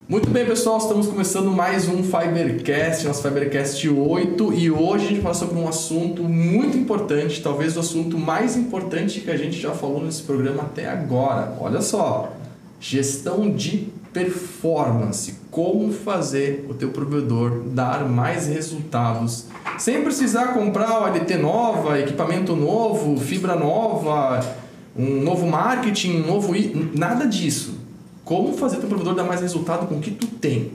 Muito bem, pessoal, estamos começando mais um Fibercast, nosso Fibercast 8, e hoje a gente vai falar sobre um assunto muito importante, talvez o assunto mais importante que a gente já falou nesse programa até agora. Olha só, gestão de performance, como fazer o teu provedor dar mais resultados, sem precisar comprar OLT nova, equipamento novo, fibra nova, um novo marketing, nada disso. Como fazer teu provedor dar mais resultado com o que tu tem?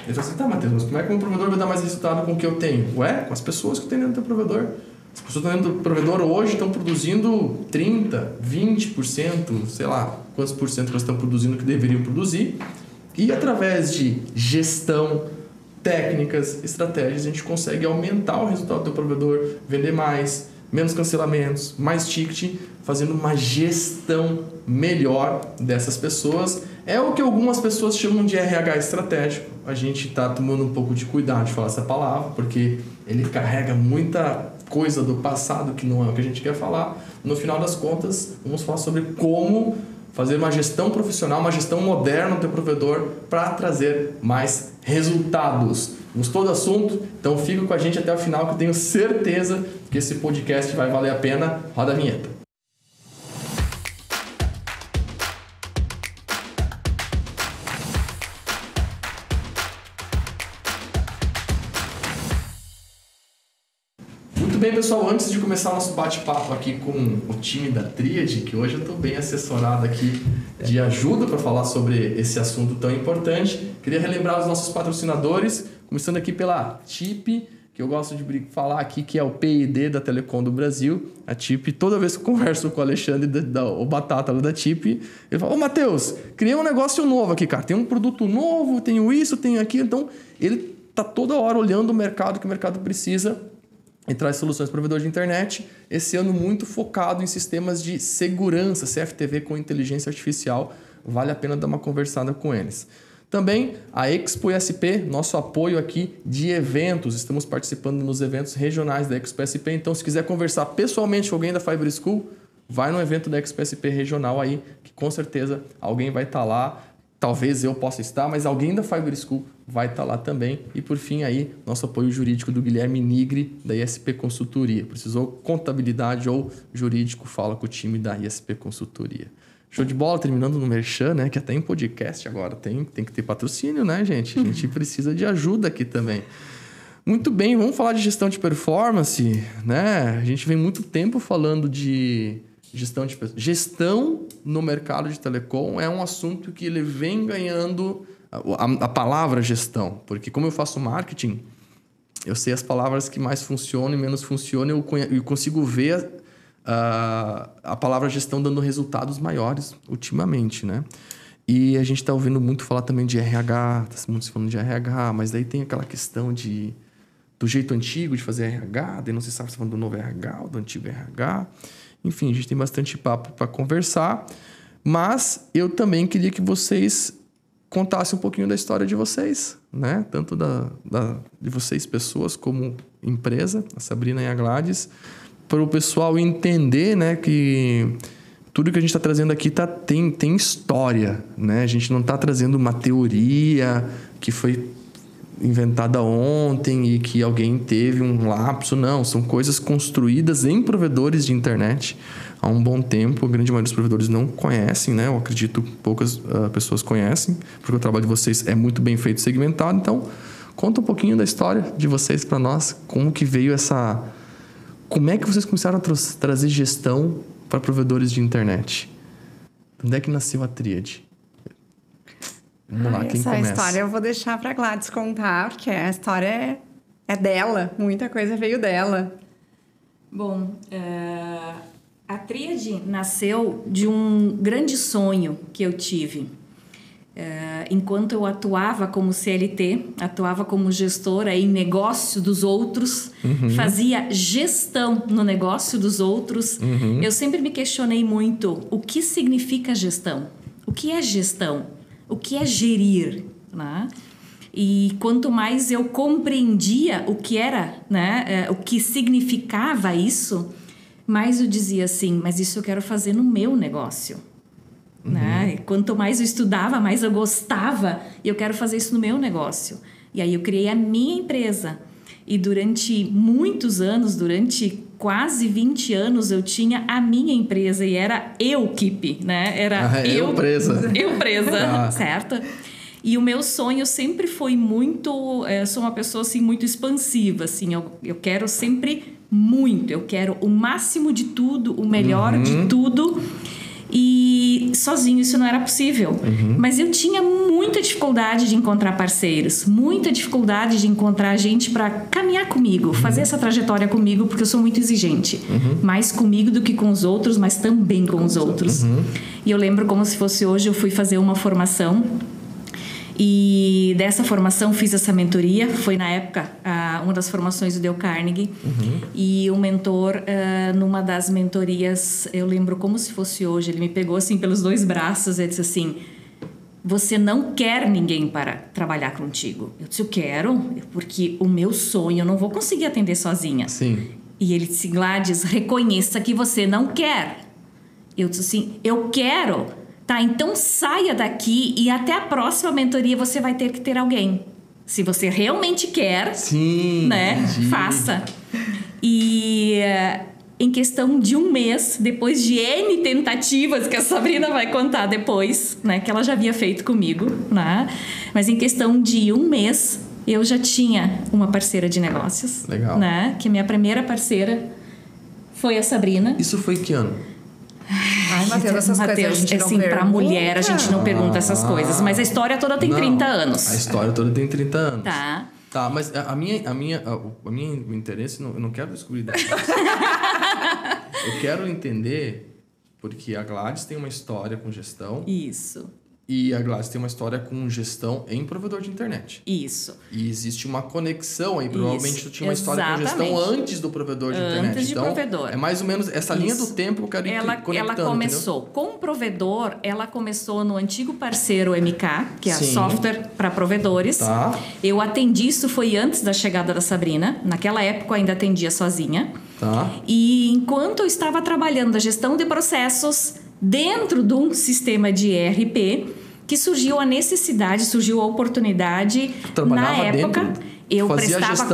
Ele fala assim, tá, Matheus, mas como é que um provedor vai dar mais resultado com o que eu tenho? Ué, com as pessoas que tem dentro do teu provedor. As pessoas que estão dentro do provedor hoje estão produzindo 30%, 20%, sei lá quantos por cento elas estão produzindo que deveriam produzir. E através de gestão, técnicas, estratégias, a gente consegue aumentar o resultado do teu provedor, vender mais, menos cancelamentos, mais ticket, fazendo uma gestão melhor dessas pessoas. É o que algumas pessoas chamam de RH estratégico. A gente está tomando um pouco de cuidado de falar essa palavra, porque ele carrega muita coisa do passado que não é o que a gente quer falar. No final das contas, vamos falar sobre como fazer uma gestão profissional, uma gestão moderna do teu provedor para trazer mais resultados. Gostou do assunto? Então fica com a gente até o final, que eu tenho certeza que esse podcast vai valer a pena. Roda a vinheta. Muito bem, pessoal, antes de começar o nosso bate-papo aqui com o time da Tríade, que hoje eu estou bem assessorado aqui de ajuda para falar sobre esse assunto tão importante, queria relembrar os nossos patrocinadores, começando aqui pela TIP, que eu gosto de falar aqui, que é o P&D da Telecom do Brasil. A TIP, toda vez que eu converso com o Alexandre, o Batata da TIP, ele fala, ô Matheus, criei um negócio novo aqui, cara, tem um produto novo, tenho isso, tenho aquilo, então ele está toda hora olhando o mercado, que o mercado precisa, e traz soluções para provedor de internet, esse ano muito focado em sistemas de segurança, CFTV com inteligência artificial, vale a pena dar uma conversada com eles. Também a Expo SP, nosso apoio aqui de eventos, estamos participando nos eventos regionais da Expo SP, então se quiser conversar pessoalmente com alguém da Fiber School, vai no evento da Expo SP regional aí, que com certeza alguém vai estar lá. Talvez eu possa estar, mas alguém da Fiber School vai estar lá também. E por fim aí, nosso apoio jurídico do Guilherme Nigri, da ISP Consultoria. Precisou contabilidade ou jurídico, fala com o time da ISP Consultoria. Show de bola, terminando no Merchan, né? Que até em podcast agora tem que ter patrocínio, né, gente? A gente precisa de ajuda aqui também. Muito bem, vamos falar de gestão de performance, né? A gente vem muito tempo falando de gestão no mercado de telecom é um assunto que ele vem ganhando a palavra gestão, porque como eu faço marketing, eu sei as palavras que mais funcionam e menos funcionam, eu consigo ver a palavra gestão dando resultados maiores ultimamente, né? E a gente está ouvindo muito falar também de RH, está muito se falando de RH, mas daí tem aquela questão do jeito antigo de fazer RH, daí não se sabe se está falando do novo RH ou do antigo RH. Enfim, a gente tem bastante papo para conversar, mas eu também queria que vocês contassem um pouquinho da história de vocês, né? Tanto de vocês, pessoas, como empresa, a Sabrina e a Gladys, para o pessoal entender, né, que tudo que a gente está trazendo aqui tem história, né? A gente não está trazendo uma teoria que foi inventada ontem e que alguém teve um lapso. Não, são coisas construídas em provedores de internet há um bom tempo. A grande maioria dos provedores não conhecem, né? Eu acredito que poucas pessoas conhecem, porque o trabalho de vocês é muito bem feito e segmentado. Então, conta um pouquinho da história de vocês para nós, como que veio essa... Como é que vocês começaram a trazer gestão para provedores de internet? Onde é que nasceu a Tríade? Vamos lá, quem começa? Essa história eu vou deixar para a Gladys contar, porque a história é dela. Muita coisa veio dela. Bom, a Tríade nasceu de um grande sonho que eu tive. Enquanto eu atuava como CLT, atuava como gestora em negócio dos outros, fazia gestão no negócio dos outros, eu sempre me questionei muito o que significa gestão? O que é gestão? O que é gerir, né? E quanto mais eu compreendia o que era, né, o que significava isso, mais eu dizia assim, mas isso eu quero fazer no meu negócio. né? Quanto mais eu estudava, mais eu gostava. E eu quero fazer isso no meu negócio. E aí eu criei a minha empresa. E durante muitos anos, durante quase 20 anos, eu tinha a minha empresa e era eu keep, né? Era eu presa. Eu presa, certo? E o meu sonho sempre foi muito... Eu sou uma pessoa, assim, muito expansiva, assim. Eu quero sempre muito. Eu quero o máximo de tudo, o melhor de tudo. E sozinho isso não era possível. Mas eu tinha muita dificuldade de encontrar parceiros, muita dificuldade de encontrar gente para caminhar comigo, fazer essa trajetória comigo, porque eu sou muito exigente. Mais comigo do que com os outros, mas também com os outros. E eu lembro como se fosse hoje, eu fui fazer uma formação. E dessa formação fiz essa mentoria. Foi na época uma das formações do Dale Carnegie. E o mentor, numa das mentorias, eu lembro como se fosse hoje, ele me pegou assim pelos 2 braços e disse assim: você não quer ninguém para trabalhar contigo. Eu disse: eu quero, porque o meu sonho eu não vou conseguir atender sozinha. Sim. E ele disse: Gladys, reconheça que você não quer. Eu disse assim: eu quero. Tá, então saia daqui e até a próxima mentoria você vai ter que ter alguém. Se você realmente quer, sim, né? Entendi. Faça. E em questão de 1 mês, depois de N tentativas, que a Sabrina vai contar depois, né? Que ela já havia feito comigo, né? Mas em questão de 1 mês, eu já tinha uma parceira de negócios. Legal. Né? Que minha primeira parceira foi a Sabrina. Isso foi em que ano? Ai, Matheus, essas coisas a gente não pergunta. Pra mulher a gente não pergunta essas coisas. Mas a história toda tem 30 anos. A história toda tem 30 anos. Tá. Tá, mas o interesse, eu não quero descobrir detalhes. Eu quero entender, porque a Gladys tem uma história com gestão. Isso. E a Gladys tem uma história com gestão em provedor de internet. Isso. E existe uma conexão aí. Provavelmente tu tinha uma história com Exatamente. gestão antes do provedor de internet. Antes de então, provedor. É mais ou menos essa linha do tempo que eu quero ir conectando. Ela começou com o provedor, ela começou no antigo parceiro MK, que é a software para provedores. Tá. Eu atendi, isso foi antes da chegada da Sabrina. Naquela época eu ainda atendia sozinha. Tá. E enquanto eu estava trabalhando a gestão de processos dentro de um sistema de ERP, que surgiu a necessidade, surgiu a oportunidade. Na época, eu prestava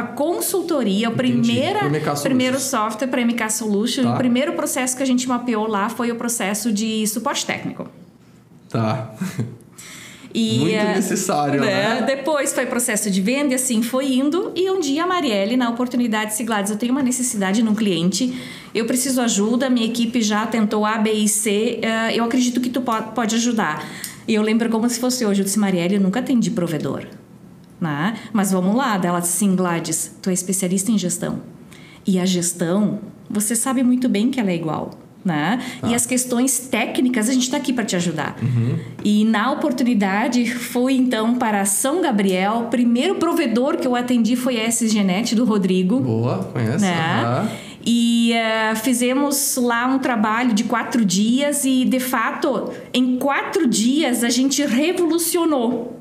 consultoria, o primeiro software para MK Solution. Tá. O primeiro processo que a gente mapeou lá foi o processo de suporte técnico. Tá. E, muito necessário, né? Depois foi processo de venda e assim foi indo. E um dia a Marielle, na oportunidade, disse: Gladys, eu tenho uma necessidade num cliente, eu preciso ajuda, minha equipe já tentou A, B e C, eu acredito que tu pode ajudar. E eu lembro como se fosse hoje. Eu disse: Marielle, eu nunca atendi provedor, né? Mas vamos lá. Ela disse: sim, Gladys, tu é especialista em gestão. E a gestão, você sabe muito bem que ela é igual. Né? E as questões técnicas a gente está aqui para te ajudar. E na oportunidade fui então para São Gabriel. O primeiro provedor que eu atendi foi a SGNet do Rodrigo. Boa, conhece. Né? E fizemos lá um trabalho de 4 dias e de fato em 4 dias a gente revolucionou.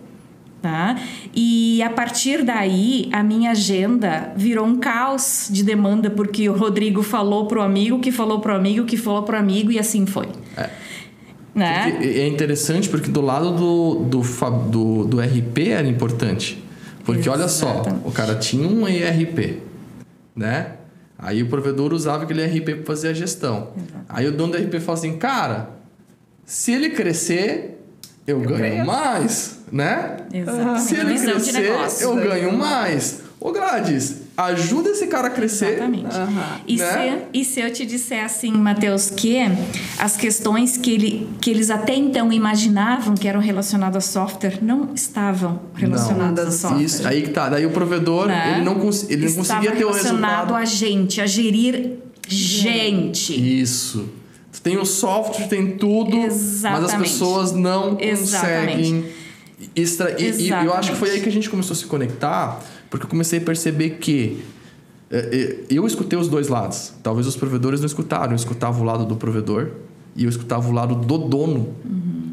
Tá? E a partir daí a minha agenda virou um caos de demanda, porque o Rodrigo falou pro amigo, que falou pro amigo, que falou pro amigo, e assim foi. Né? É interessante porque do lado do RP era importante. Porque olha só, o cara tinha um ERP, né? Aí o provedor usava aquele ERP para fazer a gestão. Aí o dono do ERP fala assim: cara, se ele crescer, eu ganho mais. Né? Exatamente. Se ele crescer, eu ganho mais. Ô Gladys, ajuda esse cara a crescer. Exatamente. E se eu te disser assim, Matheus, que as questões que eles até então imaginavam que eram relacionadas a software não estavam relacionadas a software. Isso, aí que tá. Daí o provedor, ele não conseguia ter o resultado. Relacionado a gente, a gerir gente. Isso. Tem o software, tem tudo, exatamente, mas as pessoas não conseguem e eu acho que foi aí que a gente começou a se conectar, porque eu comecei a perceber que eu escutei os dois lados. Talvez os provedores não escutaram. Eu escutava o lado do provedor e eu escutava o lado do dono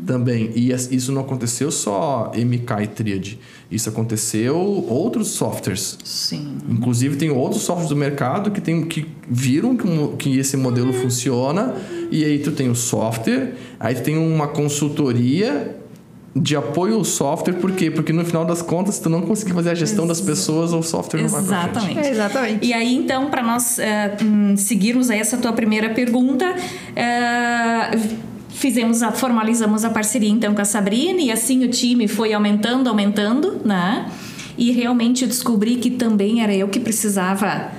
também. E isso não aconteceu só MK e Tríade. Isso aconteceu outros softwares. Sim. Inclusive, tem outros softwares do mercado que viram que esse modelo funciona. E aí tu tem o software, aí tu tem uma consultoria de apoio ao software. Por quê? Porque no final das contas, se tu não conseguir fazer a gestão das pessoas, o software não vai pra frente. Exatamente. E aí, então, para nós seguirmos aí essa tua primeira pergunta, formalizamos a parceria, então, com a Sabrina, e assim o time foi aumentando, né? E realmente eu descobri que também era eu que precisava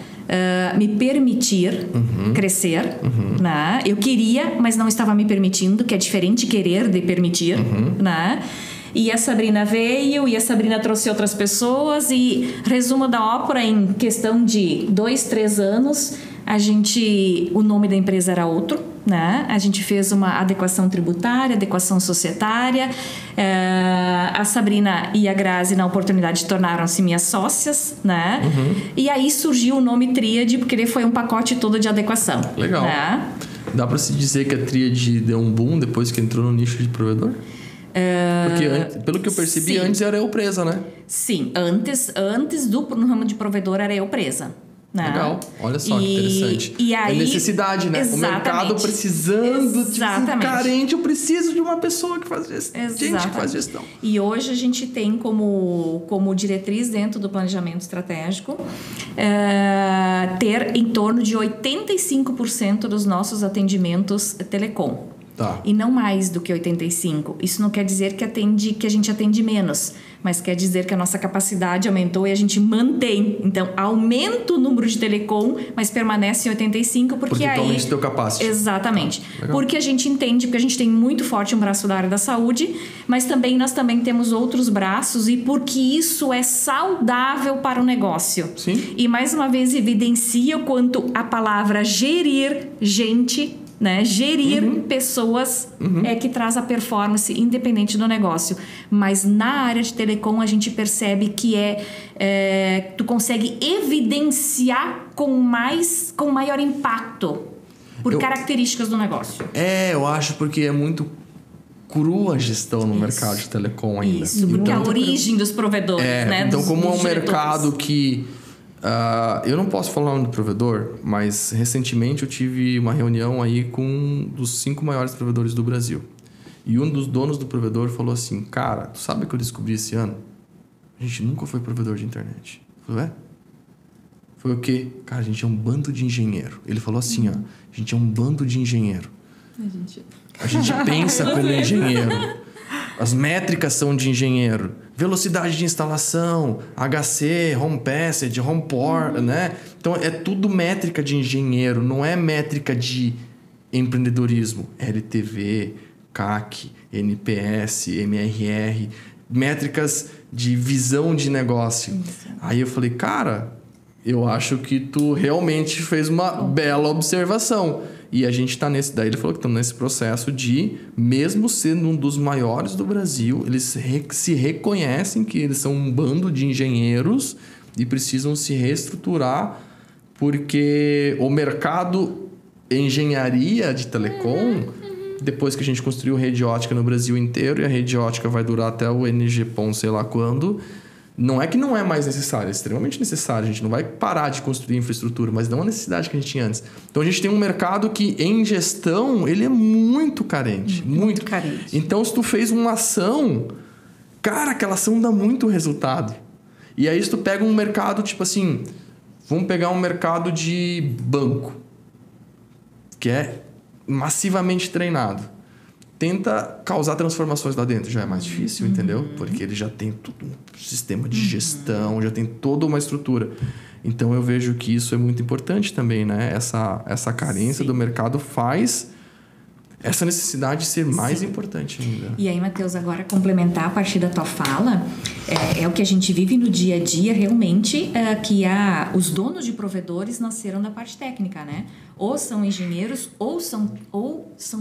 me permitir crescer, né? Eu queria, mas não estava me permitindo, que é diferente querer de permitir, né? E a Sabrina veio, e a Sabrina trouxe outras pessoas, e resumo da ópera, em questão de 2, 3 anos, o nome da empresa era outro, né? A gente fez uma adequação tributária, adequação societária. A Sabrina e a Grazi, na oportunidade, tornaram-se minhas sócias, né? E aí surgiu o nome Tríade, porque ele foi um pacote todo de adequação. Legal. Né? Dá para se dizer que a Tríade deu um boom depois que entrou no nicho de provedor? Porque, pelo que eu percebi, sim. Antes era eu presa, né? Sim, antes no ramo de provedor era eu presa. Né? Legal, olha só que interessante. E aí, é necessidade, né? Exatamente. O mercado precisando, Exatamente. Carente, eu preciso de uma pessoa que faz gestão. Gente que faz gestão. E hoje a gente tem como diretriz dentro do planejamento estratégico ter em torno de 85% dos nossos atendimentos telecom. Tá. E não mais do que 85%. Isso não quer dizer que a gente atende menos, mas quer dizer que a nossa capacidade aumentou e a gente mantém. Então, aumenta o número de telecom, mas permanece em 85%, porque aí... Porque o teu capacity. Exatamente. Tá. Porque a gente entende, porque a gente tem muito forte um braço da área da saúde, mas também nós também temos outros braços, e porque isso é saudável para o negócio. Sim. E mais uma vez evidencia o quanto a palavra gerir gente... Né? Gerir pessoas é que traz a performance independente do negócio. Mas na área de telecom a gente percebe que tu consegue evidenciar com maior impacto por características do negócio. Eu acho porque é muito crua a gestão no mercado de telecom ainda. Isso, porque a origem dos provedores, né? Então, como é um diretores. mercado que... eu não posso falar o nome do provedor, mas recentemente eu tive uma reunião aí com um dos 5 maiores provedores do Brasil. E um dos donos do provedor falou assim: cara, tu sabe o que eu descobri esse ano? A gente nunca foi provedor de internet. Eu falei, Foi o quê? Cara, a gente é um bando de engenheiro. Ele falou assim, a gente é um bando de engenheiro. A gente pensa como engenheiro. As métricas são de engenheiro. Velocidade de instalação, HC, home passage, home port, né? Então, é tudo métrica de engenheiro, não é métrica de empreendedorismo. LTV, CAC, NPS, MRR, métricas de visão de negócio. Isso. Aí eu falei, cara, eu acho que tu realmente fez uma bela observação. E a gente está nesse... Daí ele falou que estamos nesse processo de, mesmo sendo um dos maiores do Brasil, eles se reconhecem que eles são um bando de engenheiros e precisam se reestruturar, porque o mercado engenharia de telecom, depois que a gente construiu rede ótica no Brasil inteiro, e a rede ótica vai durar até o NGPON, sei lá quando... Não é que não é mais necessário, é extremamente necessário. A gente não vai parar de construir infraestrutura, mas não a necessidade que a gente tinha antes. Então, a gente tem um mercado que, em gestão, ele é muito carente. Muito carente. Então, se tu fez uma ação, cara, aquela ação dá muito resultado. E aí, se tu pega um mercado, tipo assim... Vamos pegar um mercado de banco, que é massivamente treinado. Tenta causar transformações lá dentro. Já é mais difícil, entendeu? Porque ele já tem todo um sistema de gestão, já tem toda uma estrutura. Então, eu vejo que isso é muito importante também, né? Essa carência do mercado faz essa necessidade ser mais importante ainda. E aí, Matheus, agora complementar a partir da tua fala, é o que a gente vive no dia a dia realmente, que os donos de provedores nasceram da parte técnica, né? Ou são engenheiros, ou são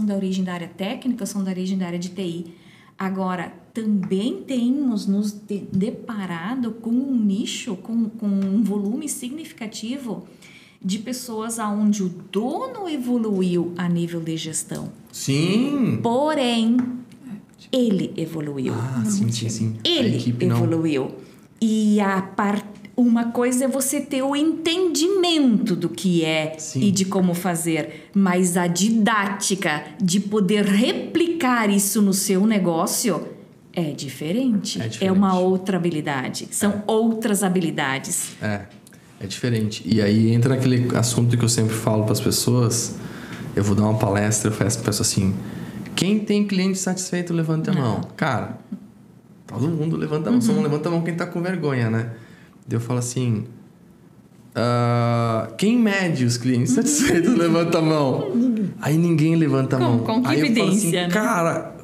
da origem da área técnica, ou são da origem da área de TI. Agora, também temos nos deparado com um nicho, com um volume significativo de pessoas aonde o dono evoluiu a nível de gestão. Sim! Porém, Ele evoluiu. Sim. Ele evoluiu. E uma coisa é você ter o entendimento do que é e de como fazer, mas a didática de poder replicar isso no seu negócio é diferente. É uma outra habilidade. São outras habilidades. É diferente. E aí entra naquele assunto que eu sempre falo para as pessoas. Eu vou dar uma palestra, eu peço assim: quem tem cliente satisfeito, levanta a mão. Cara, todo mundo levanta a mão. Só não levanta a mão quem tá com vergonha, né? Eu falo assim: quem mede os clientes satisfeitos, levanta a mão. Aí ninguém levanta a mão. Com que aí eu falo assim, evidência, né? cara,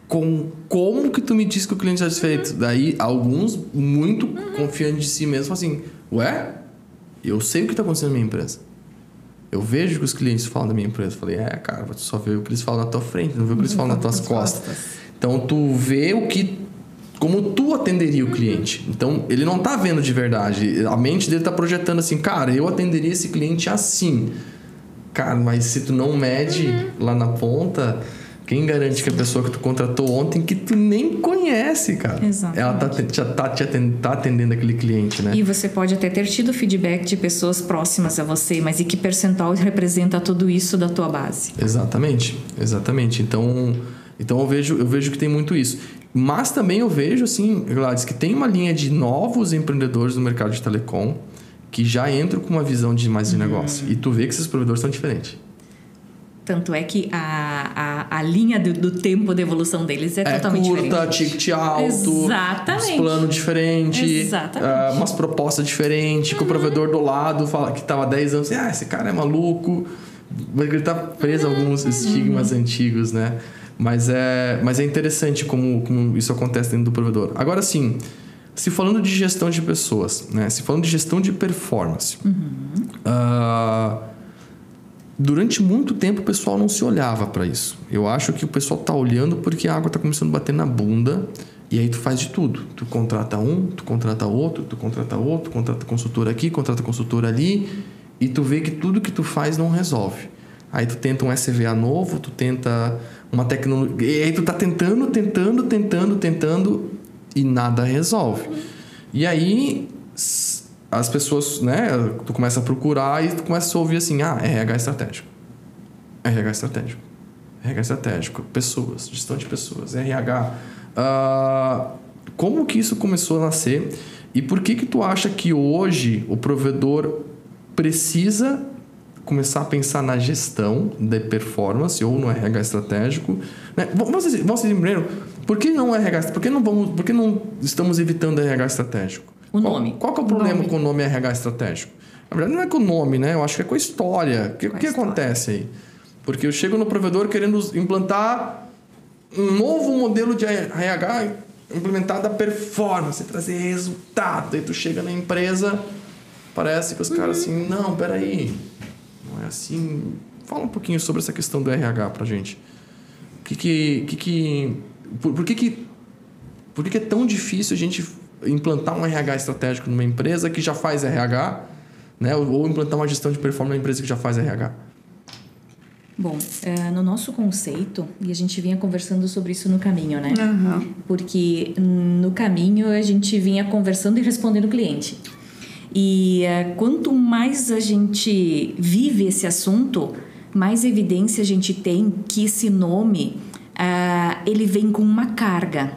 como que tu me diz que o cliente é satisfeito? Daí alguns muito confiantes de si mesmos falam assim: ué, eu sei o que tá acontecendo na minha empresa. Eu vejo o que os clientes falam da minha empresa. Eu falei: cara, tu só vê o que eles falam na tua frente, não vê o que eles falam nas tuas costas. Então tu vê como tu atenderia o cliente. Então, ele não tá vendo de verdade. A mente dele tá projetando assim: cara, eu atenderia esse cliente assim. Cara, mas se tu não mede lá na ponta, quem garante que a pessoa que tu contratou ontem, que tu nem conhece, cara, exatamente, ela tá atendendo aquele cliente, né? E você pode até ter tido feedback de pessoas próximas a você, mas e que percentual representa tudo isso da tua base? Exatamente. Então eu vejo que tem muito isso. Mas também eu vejo, assim, Gladys, que tem uma linha de novos empreendedores no mercado de telecom que já entram com uma visão de mais de negócio. E tu vê que esses provedores são diferentes. Tanto é que a linha do tempo de evolução deles é totalmente curta, diferente. ticket alto, exatamente, uns planos diferentes, exatamente, umas propostas diferentes, que o provedor do lado fala que estava há 10 anos, esse cara é maluco. Ele tá preso a alguns estigmas antigos, né? Mas é interessante como isso acontece dentro do provedor. Agora sim, se falando de gestão de pessoas, né? Se falando de gestão de performance, durante muito tempo o pessoal não se olhava para isso. Eu acho que o pessoal tá olhando porque a água tá começando a bater na bunda e aí tu faz de tudo. Tu contrata um, tu contrata outro, tu contrata consultor aqui, contrata consultor ali e tu vê que tudo que tu faz não resolve. Aí tu tenta um SVA novo, tu tenta uma tecnologia... E aí tu tá tentando e nada resolve. E aí as pessoas, né? Tu começa a procurar e tu começa a ouvir assim: RH estratégico. RH estratégico. Pessoas, gestão de pessoas, RH. Como que isso começou a nascer? E por que tu acha que hoje o provedor precisa começar a pensar na gestão de performance ou no RH estratégico, né? Vamos dizer primeiro, por que não RH? Por que não estamos evitando RH estratégico? O nome. Qual que é o problema com o nome RH estratégico? Na verdade, não é com o nome, né? Eu acho que é com a história. O que acontece aí? Porque eu chego no provedor querendo implantar um novo modelo de RH implementado a performance, trazer resultado. Aí tu chega na empresa, parece que os caras assim: não, peraí, não é assim. Fala um pouquinho sobre essa questão do RH pra gente. Por que é tão difícil a gente implantar um RH estratégico numa empresa que já faz RH, né? Ou implantar uma gestão de performance numa empresa que já faz RH? Bom, no nosso conceito, e a gente vinha conversando sobre isso no caminho, né? Porque no caminho a gente vinha conversando e respondendo o cliente. E quanto mais a gente vive esse assunto, mais evidência a gente tem que esse nome, ele vem com uma carga.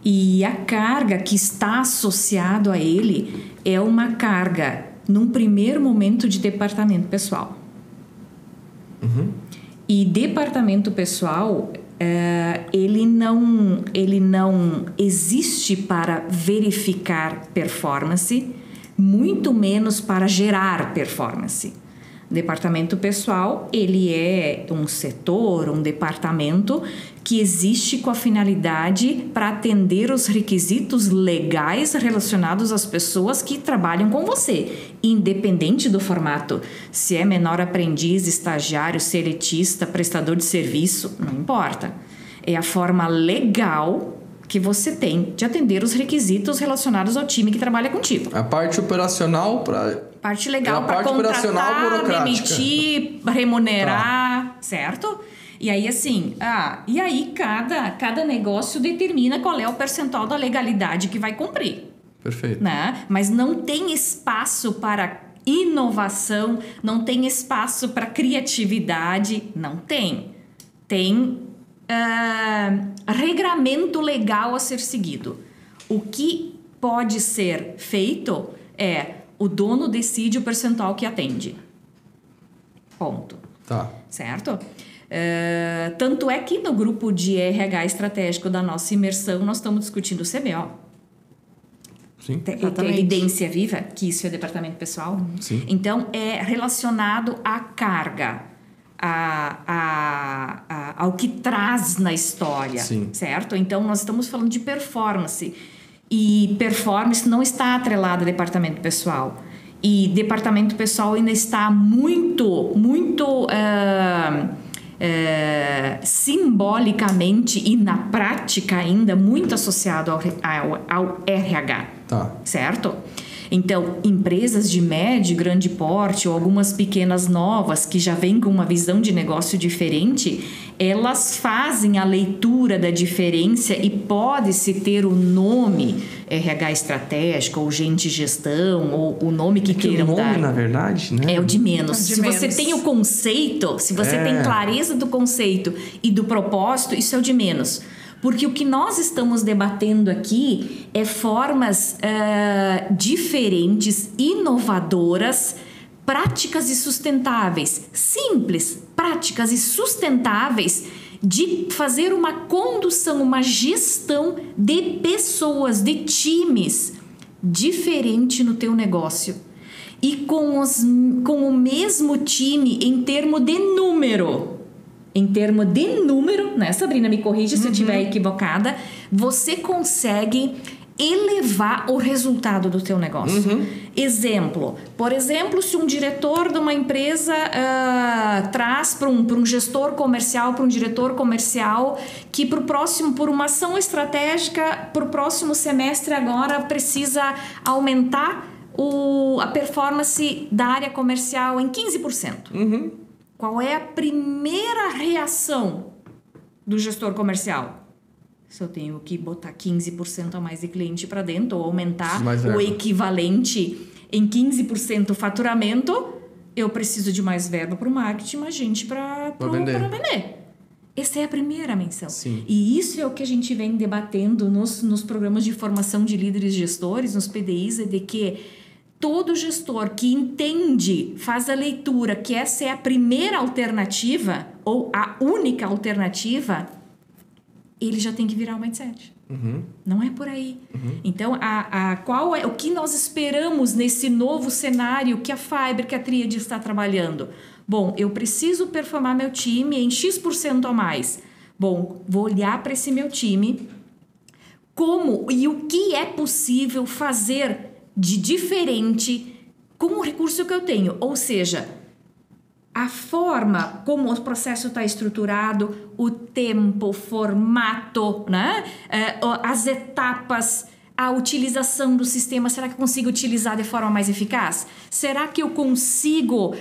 E a carga que está associado a ele é uma carga, num primeiro momento, de departamento pessoal. E departamento pessoal, ele não existe para verificar performance, muito menos para gerar performance. Departamento pessoal, ele é um setor, um departamento que existe com a finalidade para atender os requisitos legais relacionados às pessoas que trabalham com você, independente do formato. Se é menor aprendiz, estagiário, seletista, prestador de serviço, não importa. É a forma legal que você tem de atender os requisitos relacionados ao time que trabalha contigo. A parte operacional para... Parte legal para contratar, demitir, remunerar, certo? E aí, assim, e aí cada negócio determina qual é o percentual da legalidade que vai cumprir. Perfeito. Né? Mas não tem espaço para inovação, não tem espaço para criatividade, não tem. Tem regramento legal a ser seguido. O que pode ser feito é o dono decide o percentual que atende. Ponto. Tá. Certo? Tanto é que no grupo de RH estratégico da nossa imersão nós estamos discutindo o CBO. Sim. Tem evidência viva que isso é departamento pessoal. Sim. Então, é relacionado à carga, ao que traz na história. Sim. Certo? Então, nós estamos falando de performance. E performance não está atrelada a departamento pessoal. E departamento pessoal ainda está muito simbolicamente e na prática ainda muito associado ao RH. Tá. Certo? Então, empresas de médio e grande porte ou algumas pequenas novas que já vêm com uma visão de negócio diferente, elas fazem a leitura da diferença e pode-se ter o nome RH estratégico ou gente gestão ou o nome que queiram o nome, dar. Na verdade, né? É o de menos. Se você tem o conceito, se você tem clareza do conceito e do propósito, isso é o de menos. Porque o que nós estamos debatendo aqui é formas diferentes, inovadoras, práticas e sustentáveis, simples, práticas e sustentáveis de fazer uma condução, uma gestão de pessoas, de times diferente no teu negócio. E com o mesmo time em termo de número. Em termos de número, né, Sabrina, me corrija se eu estiver equivocada, você consegue elevar o resultado do teu negócio. Exemplo, por exemplo, se um diretor de uma empresa traz para um gestor comercial, para um diretor comercial, que por uma ação estratégica, para o próximo semestre agora precisa aumentar a performance da área comercial em 15%. Qual é a primeira reação do gestor comercial? Se eu tenho que botar 15% a mais de cliente para dentro ou aumentar o equivalente em 15% o faturamento, eu preciso de mais verba para o marketing, mais gente para vender. Essa é a primeira menção. Sim. E isso é o que a gente vem debatendo nos programas de formação de líderes e gestores, nos PDIs, é de que todo gestor que entende, faz a leitura que essa é a primeira alternativa ou a única alternativa, ele já tem que virar o mindset. Não é por aí. Então, qual é o que nós esperamos nesse novo cenário que a Fiber, que a Tríade está trabalhando? Bom, eu preciso performar meu time em X% a mais. Bom, vou olhar para esse meu time, como e o que é possível fazer de diferente com o recurso que eu tenho. Ou seja, a forma como o processo está estruturado, o tempo, o formato, né? As etapas, a utilização do sistema. Será que eu consigo utilizar de forma mais eficaz? Será que eu consigo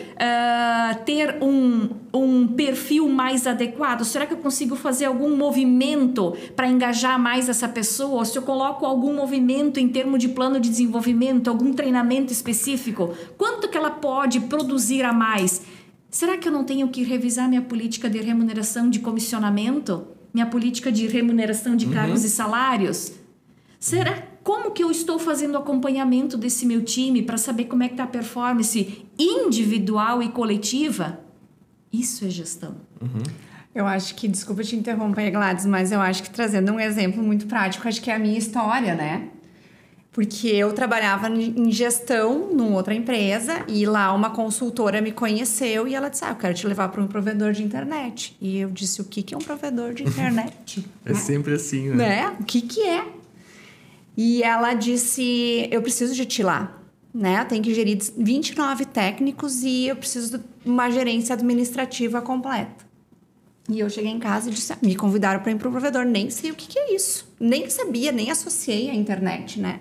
ter um perfil mais adequado? Será que eu consigo fazer algum movimento para engajar mais essa pessoa? Ou se eu coloco algum movimento em termos de plano de desenvolvimento, algum treinamento específico, quanto que ela pode produzir a mais? Será que eu não tenho que revisar minha política de remuneração de comissionamento? Minha política de remuneração de cargos e salários? Como que eu estou fazendo o acompanhamento desse meu time para saber como é que está a performance individual e coletiva? Isso é gestão. Eu acho que, desculpa te interromper, Gladys, mas eu acho que trazendo um exemplo muito prático, acho que é a minha história, né? Porque eu trabalhava em gestão numa outra empresa e lá uma consultora me conheceu e ela disse, eu quero te levar para um provedor de internet. E eu disse, o que é um provedor de internet? É sempre assim, né? O que é? E ela disse, eu preciso de ti lá, né? Eu tenho que gerir 29 técnicos e eu preciso de uma gerência administrativa completa. E eu cheguei em casa e disse, me convidaram para ir para o provedor, nem sei o que é isso. Nem sabia, nem associei à internet, né?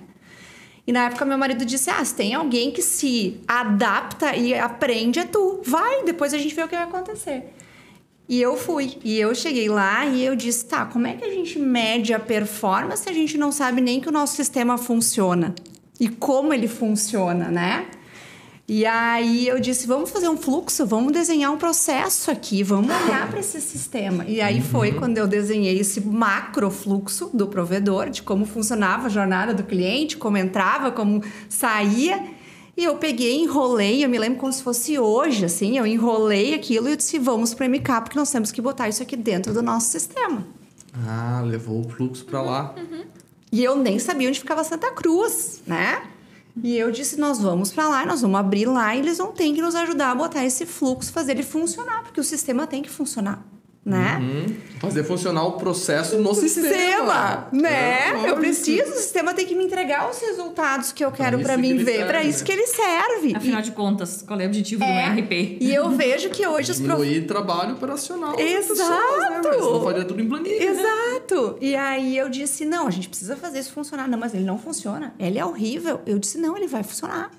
E na época meu marido disse, se tem alguém que se adapta e aprende, é tu. Vai, depois a gente vê o que vai acontecer. E eu fui. E eu cheguei lá e eu disse, tá, como é que a gente mede a performance se a gente não sabe nem que o nosso sistema funciona? E como ele funciona, né? E aí eu disse, vamos fazer um fluxo, vamos desenhar um processo aqui, vamos olhar para esse sistema. E aí foi quando eu desenhei esse macro fluxo do provedor, de como funcionava a jornada do cliente, como entrava, como saía. E eu peguei, enrolei, eu me lembro como se fosse hoje, assim, eu enrolei aquilo e eu disse, vamos para o MK, porque nós temos que botar isso aqui dentro do nosso sistema. Ah, levou o fluxo para lá. E eu nem sabia onde ficava Santa Cruz, né? E eu disse, nós vamos para lá, nós vamos abrir lá e eles vão ter que nos ajudar a botar esse fluxo, fazer ele funcionar, porque o sistema tem que funcionar, né? Fazer funcionar o processo no sistema. Né? Eu preciso, o sistema tem que me entregar os resultados que eu quero para mim ver, para isso que ele serve. Afinal de contas, qual é o objetivo do ERP? E eu vejo que hoje os Diminuir trabalho operacional. Exato! Pessoas, né? Não faria tudo em planilha. Exato! E aí eu disse, não, a gente precisa fazer isso funcionar. Não, mas ele não funciona. Ele é horrível. Eu disse, não, ele vai funcionar.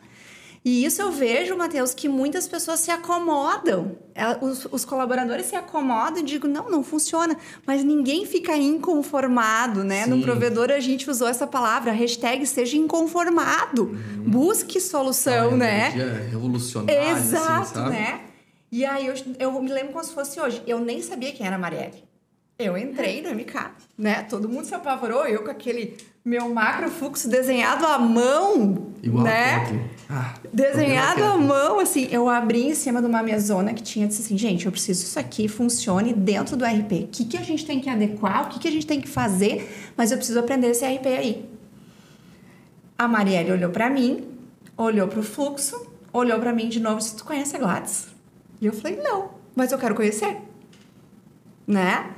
E isso eu vejo, Matheus, que muitas pessoas se acomodam. Os colaboradores se acomodam e digo, não funciona. Mas ninguém fica inconformado, né? Sim. No provedor a gente usou essa palavra, hashtag seja inconformado. Busque solução, né? Revolucionária, exato, assim, sabe? né? E aí eu me lembro como se fosse hoje. Eu nem sabia quem era a Marielle. Eu entrei no MK, né? Todo mundo se apavorou, eu com aquele meu macro fluxo desenhado à mão, igual né? Desenhado à mão, assim, eu abri em cima de uma mesona que tinha, disse assim, gente, eu preciso que isso aqui funcione dentro do RP. O que a gente tem que adequar, o que a gente tem que fazer, mas eu preciso aprender esse RP aí. A Marielle olhou pra mim, olhou pro fluxo, olhou pra mim de novo e disse, tu conhece a Gladys? E eu falei, não, mas eu quero conhecer, né?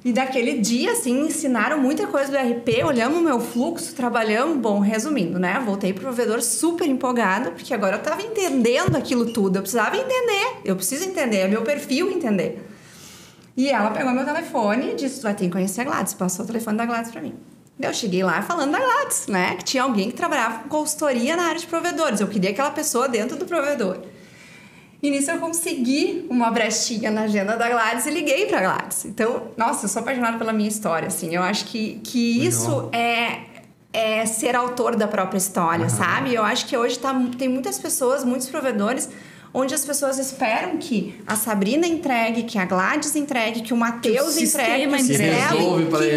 E daquele dia, assim, ensinaram muita coisa do RP, olhamos o meu fluxo, trabalhamos, bom, resumindo, né? Voltei pro provedor super empolgada, porque agora eu tava entendendo aquilo tudo, eu precisava entender, eu preciso entender, é meu perfil entender. E ela pegou meu telefone e disse, tu vai ter que conhecer a Gladys, passou o telefone da Gladys pra mim. Eu cheguei lá falando da Gladys, né? Que tinha alguém que trabalhava com consultoria na área de provedores, eu queria aquela pessoa dentro do provedor. E nisso eu consegui uma brechinha na agenda da Gladys e liguei pra Gladys. Então, nossa, eu sou apaixonada pela minha história, assim. Eu acho que isso é ser autor da própria história, sabe? Eu acho que hoje tem muitas pessoas, muitos provedores, onde as pessoas esperam que a Sabrina entregue, que a Gladys entregue, que o Matheus entregue, que o sistema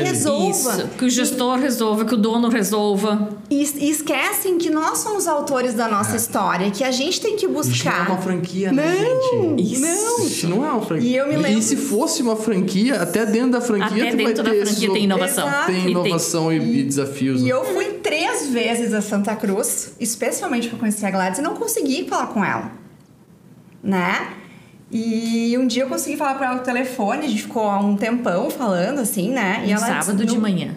resolva. Isso, que o gestor resolva, que o dono resolva. E esquecem que nós somos autores da nossa história, que a gente tem que buscar. Isso não é uma franquia, né, gente? Isso não é uma franquia. E eu me lembro... E se fosse uma franquia, até dentro da franquia até dentro da franquia tem inovação. Exato. Tem inovação e desafios. E eu fui 3 vezes a Santa Cruz, especialmente para conhecer a Gladys, e não consegui falar com ela. Né? E um dia eu consegui falar para ela no telefone, a gente ficou há um tempão falando, assim, né? E ela sábado disse, de manhã.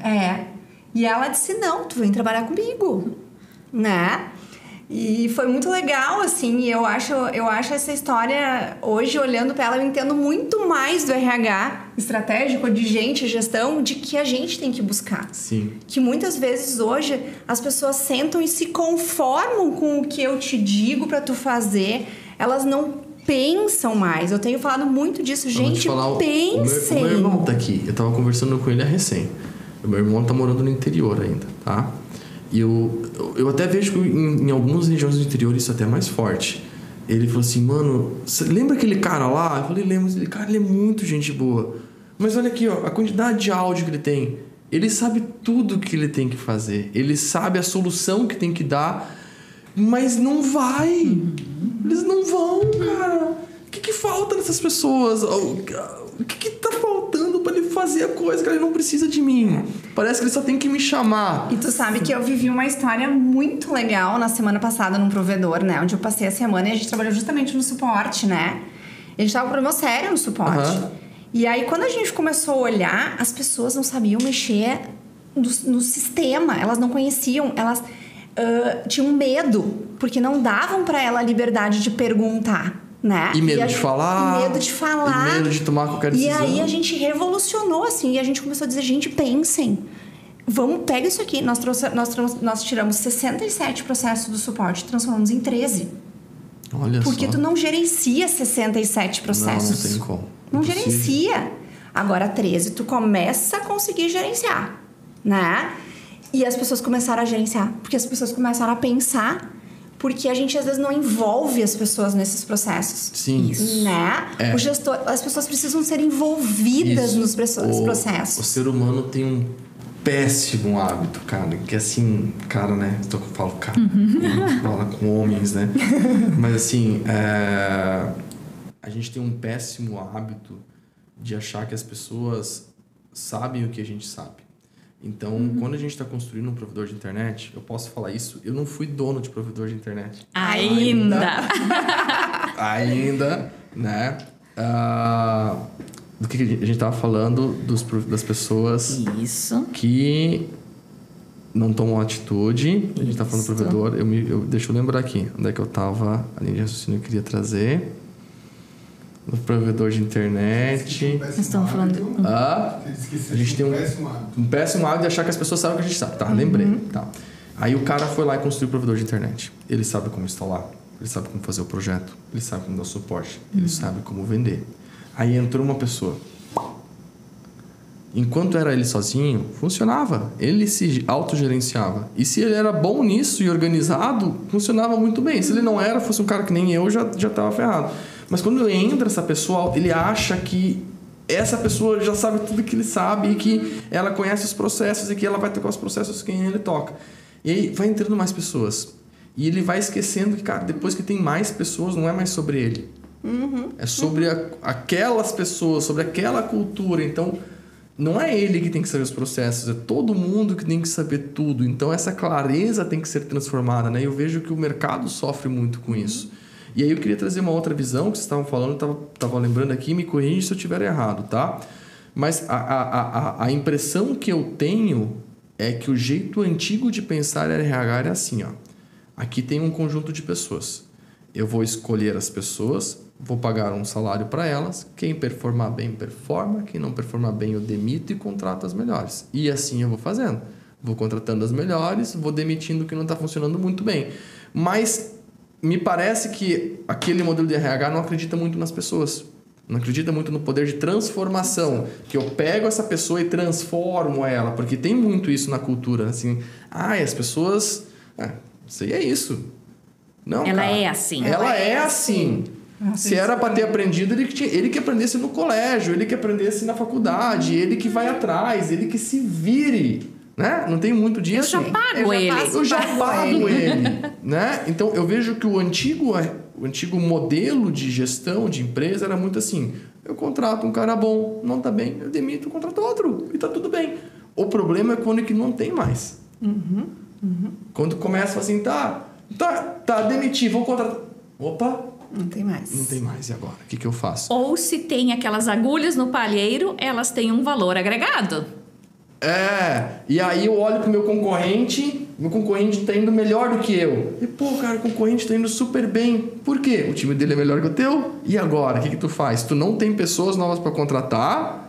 E ela disse, não, tu vem trabalhar comigo, né? E foi muito legal, assim, e eu acho essa história, hoje, olhando para ela, eu entendo muito mais do RH estratégico, de gente, gestão, de que a gente tem que buscar. Sim. Que muitas vezes hoje as pessoas sentam e se conformam com o que eu te digo para tu fazer, elas não pensam mais. Eu tenho falado muito disso, gente, pensem. O meu irmão tá aqui, eu tava conversando com ele recém. O meu irmão tá morando no interior ainda, tá? E eu até vejo que em algumas regiões do interior isso até é mais forte. Ele falou assim, mano, você lembra aquele cara lá? Eu falei, lembro. Ele, cara, ele é muito gente boa. Mas olha aqui, ó, a quantidade de áudio que ele tem. Ele sabe tudo que ele tem que fazer. Ele sabe a solução que tem que dar, mas não vai. Eles não vão, cara. O que falta nessas pessoas? O que tá faltando pra ele fazer a coisa que ele não precisa de mim? Parece que ele só tem que me chamar. E tu sabe que eu vivi uma história muito legal na semana passada num provedor, né? Onde eu passei a semana e a gente trabalhou justamente no suporte, né? A gente tava com problema sério no suporte. E aí, quando a gente começou a olhar, as pessoas não sabiam mexer no sistema. Elas não conheciam, elas tinham medo, porque não davam pra ela a liberdade de perguntar. Né? E medo de falar. E medo de falar. E medo de tomar qualquer decisão. E aí a gente revolucionou, assim. E a gente começou a dizer, gente, pensem. Pega isso aqui. Nós tiramos 67 processos do suporte e transformamos em 13. Olha Porque só. tu não gerencia 67 processos. Não tem como. Não Impossível. gerencia. Agora 13, tu começa a conseguir gerenciar, né? E as pessoas começaram a gerenciar, porque as pessoas começaram a pensar, porque a gente às vezes não envolve as pessoas nesses processos. Sim. Né? O gestor, as pessoas precisam ser envolvidas nos processos. O ser humano tem um péssimo hábito, cara, que assim, cara, né? Eu falo cara, fala com homens, né? Mas assim, a gente tem um péssimo hábito de achar que as pessoas sabem o que a gente sabe. Então, quando a gente está construindo um provedor de internet, eu posso falar isso, eu não fui dono de provedor de internet. Ainda, né? Do que a gente estava falando das pessoas isso, que não tomam atitude. A gente está falando do provedor. Deixa eu lembrar aqui onde é que eu estava. A linha de raciocínio eu queria trazer. No provedor de internet. nós estamos falando... A gente tem um péssimo hábito de achar que as pessoas sabem o que a gente sabe. Tá, lembrei. Tá. Aí o cara foi lá e construiu o provedor de internet. Ele sabe como instalar, ele sabe como fazer o projeto, ele sabe como dar suporte, ele sabe como vender. Aí entrou uma pessoa. Enquanto era ele sozinho, funcionava. Ele se autogerenciava. E se ele era bom nisso e organizado, funcionava muito bem. Se ele não era, fosse um cara que nem eu, já estava ferrado. Mas quando entra essa pessoa, ele acha que essa pessoa já sabe tudo que ele sabe e que ela conhece os processos e que ela vai tocar os processos que ele toca. E aí vai entrando mais pessoas. E ele vai esquecendo que, cara, depois que tem mais pessoas, não é mais sobre ele. É sobre aquelas pessoas, sobre aquela cultura. Então, não é ele que tem que saber os processos, é todo mundo que tem que saber tudo. Então, essa clareza tem que ser transformada, né? Eu vejo que o mercado sofre muito com isso. E aí eu queria trazer uma outra visão que vocês estavam falando, estava lembrando aqui, me corrige se eu estiver errado, tá? Mas a impressão que eu tenho é que o jeito antigo de pensar RH era assim, ó. Aqui tem um conjunto de pessoas. Eu vou escolher as pessoas, vou pagar um salário para elas. Quem performar bem, performa. Quem não performar bem, eu demito e contrato as melhores. E assim eu vou fazendo. Vou contratando as melhores, vou demitindo o que não está funcionando muito bem. Mas me parece que aquele modelo de RH não acredita muito nas pessoas. Não acredita muito no poder de transformação. Que eu pego essa pessoa e transformo ela. Porque tem muito isso na cultura. Assim, as pessoas... isso aí é isso. Não, ela cara, é assim. Ela é assim. Se era para ter aprendido, ele que aprendesse no colégio, ele que aprendesse na faculdade, ele que vai atrás, ele que se vire. Né? Não tem muito disso. Eu já pago ele. Eu já pago ele. Né? Então, eu vejo que o antigo modelo de gestão de empresa era muito assim. Eu contrato um cara bom, não tá bem, eu demito, contrato outro e tá tudo bem. O problema é quando que não tem mais. Quando começa assim, tá, demiti, vou contratar. Opa! Não tem mais. Não tem mais, e agora? O que eu faço? Ou se tem aquelas agulhas no palheiro, elas têm um valor agregado. E aí eu olho pro meu concorrente tá indo melhor do que eu. E, pô, cara, o concorrente tá indo super bem. Por quê? O time dele é melhor que o teu? E agora? O que tu faz? Tu não tem pessoas novas para contratar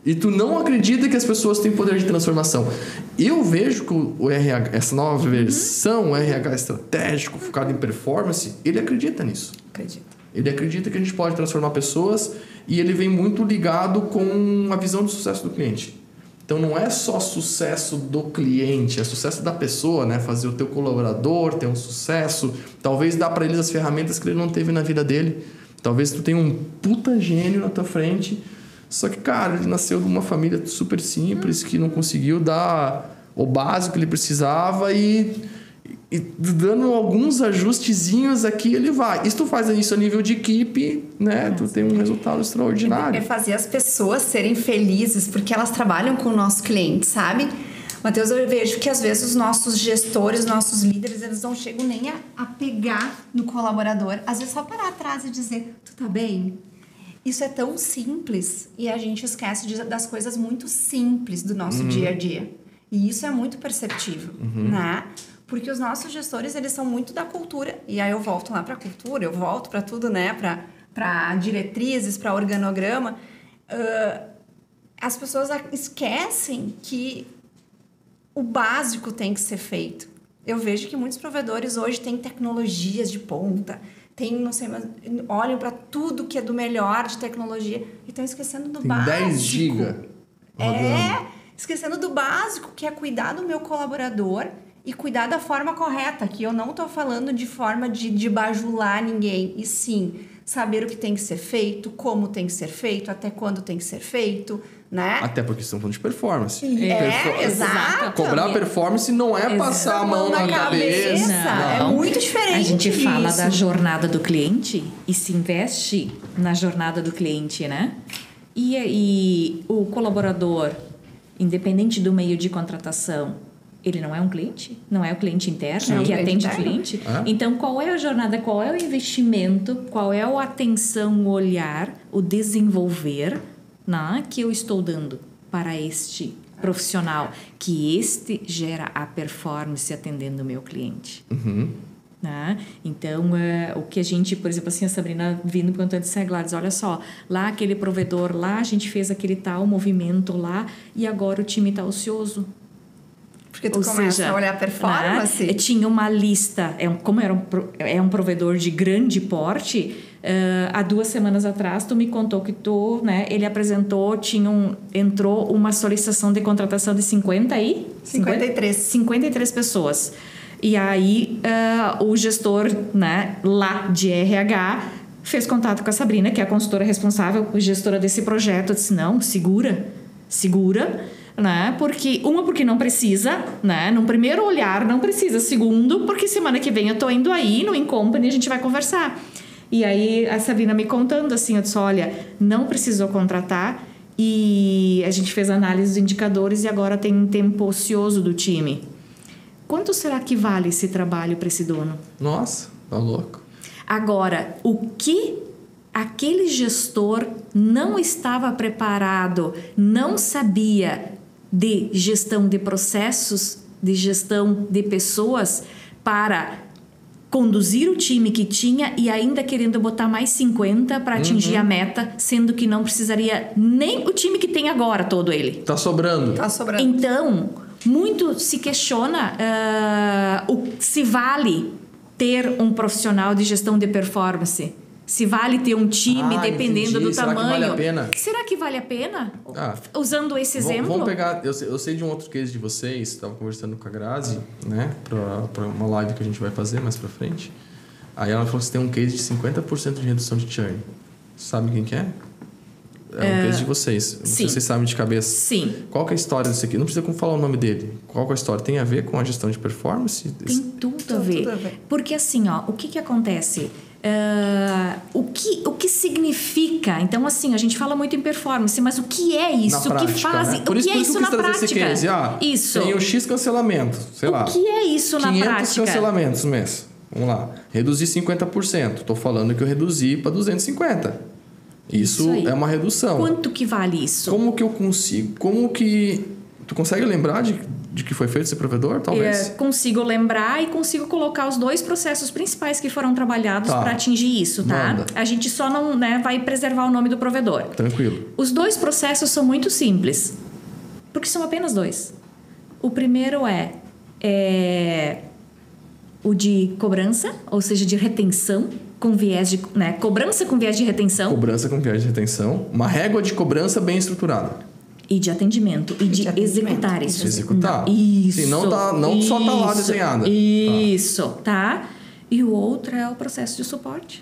e tu não acredita que as pessoas têm poder de transformação. Eu vejo que o RH, essa nova versão, o RH estratégico, focado em performance, ele acredita nisso. Ele acredita que a gente pode transformar pessoas e ele vem muito ligado com a visão do sucesso do cliente. Então, não é só sucesso do cliente, é sucesso da pessoa, né? Fazer o teu colaborador ter um sucesso. Talvez dá para ele as ferramentas que ele não teve na vida dele. Talvez tu tenha um puta gênio na tua frente, só que, cara, ele nasceu de uma família super simples, que não conseguiu dar o básico que ele precisava e dando alguns ajustezinhos aqui, ele vai. E se tu faz isso a nível de equipe, né? Tu tem um resultado extraordinário. É fazer as pessoas serem felizes, porque elas trabalham com o nosso cliente, sabe? Matheus, eu vejo que às vezes os nossos gestores, nossos líderes, eles não chegam nem a pegar no colaborador. Às vezes só parar atrás e dizer, tu tá bem? Isso é tão simples e a gente esquece das coisas muito simples do nosso dia a dia. E isso é muito perceptível, né? Porque os nossos gestores, eles são muito da cultura. E aí eu volto lá para a cultura, eu volto para tudo, né? Para diretrizes, para organograma. As pessoas esquecem que o básico tem que ser feito. Eu vejo que muitos provedores hoje têm tecnologias de ponta, não sei, mas olham para tudo que é do melhor de tecnologia e estão esquecendo do básico. 10 GB. Esquecendo do básico, que é cuidar do meu colaborador e cuidar da forma correta, que eu não estou falando de forma de bajular ninguém, e sim saber o que tem que ser feito, como tem que ser feito, até quando tem que ser feito, né? Até porque estão falando de performance. Exato. Cobrar performance não é passar a mão na cabeça. É muito diferente. A gente disso. fala da jornada do cliente e se investe na jornada do cliente, né? E o colaborador, independente do meio de contratação, ele não é um cliente? Não é o cliente interno que atende o cliente? Então, qual é a jornada, qual é o investimento, qual é a atenção, o olhar, o desenvolver, né, que eu estou dando para este profissional, que este gera a performance atendendo o meu cliente? Né? Então, o que a gente, por exemplo, assim, a Sabrina vindo contando disse, Gladys, olha só, lá aquele provedor, lá a gente fez aquele tal movimento lá e agora o time está ocioso. Porque tu começa a olhar a performance. Né? Tinha uma lista, como é um provedor de grande porte, há 2 semanas atrás tu me contou que ele apresentou, entrou uma solicitação de contratação de 53 pessoas. E aí o gestor, né, lá de RH fez contato com a Sabrina, que é a consultora responsável, gestora desse projeto, disse, não, segura, né? Porque não precisa, né? Num primeiro olhar não precisa, segundo, porque semana que vem eu tô indo aí no Incompany e a gente vai conversar. E aí a Sabrina me contando assim, eu disse, olha, não precisou contratar e a gente fez análise dos indicadores e agora tem um tempo ocioso do time. Quanto será que vale esse trabalho para esse dono? Nossa, tá louco. Agora, o que aquele gestor não estava preparado, não sabia de gestão de processos, de gestão de pessoas para conduzir o time que tinha e ainda querendo botar mais 50 para atingir a meta, sendo que não precisaria nem o time que tem agora todo ele. Tá sobrando. Então, muito se questiona se vale ter um profissional de gestão de performance. Se vale ter um time, dependendo do tamanho. Será que vale a pena? Será que vale a pena? Usando esse exemplo? Vamos pegar... Eu sei de um outro case de vocês. Estava conversando com a Grazi, né? Para uma live que a gente vai fazer mais para frente. Aí ela falou que você tem um case de 50% de redução de churn. Sabe quem que é? É um case de vocês. Não sei se vocês sabem de cabeça. Sim. Qual que é a história disso aqui? Não precisa como falar o nome dele. Qual que é a história? Tem a ver com a gestão de performance? Tem tudo a ver. Porque assim, o que acontece? O que significa? Então, assim, a gente fala muito em performance, mas o que é isso? Prática, o que faz? Né? O que é isso na prática? Esse case. Isso. Tem o X cancelamento, sei lá. O que é isso na prática? 500 cancelamentos mês. Vamos lá. Reduzir 50%. Estou falando que eu reduzi para 250. Isso é uma redução. Quanto que vale isso? Como que eu consigo? Tu consegue lembrar de que foi feito esse provedor, talvez? Consigo lembrar e consigo colocar os 2 processos principais que foram trabalhados para atingir isso, tá? Manda. A gente só não vai preservar o nome do provedor. Tranquilo. Os 2 processos são muito simples, porque são apenas 2. O primeiro é o de cobrança, ou seja, de retenção, com viés de... cobrança com viés de retenção. Cobrança com viés de retenção. Uma régua de cobrança bem estruturada. E de atendimento. E de executar isso. Executar. Isso. Sim, não só tá lá desenhada. Isso, tá? E o outro é o processo de suporte.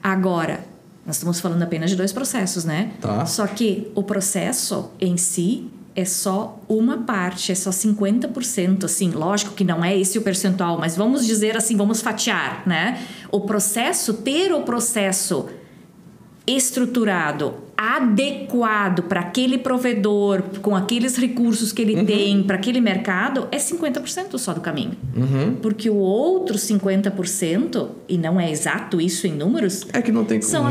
Agora, nós estamos falando apenas de 2 processos, né? Tá. Só que o processo em si é só uma parte, é só 50%, assim, lógico que não é esse o percentual, mas vamos dizer assim, vamos fatiar, né? Ter o processo estruturado, adequado para aquele provedor, com aqueles recursos que ele tem para aquele mercado, é 50% só do caminho. Porque o outro 50%, e não é exato isso em números... É que não tem como, são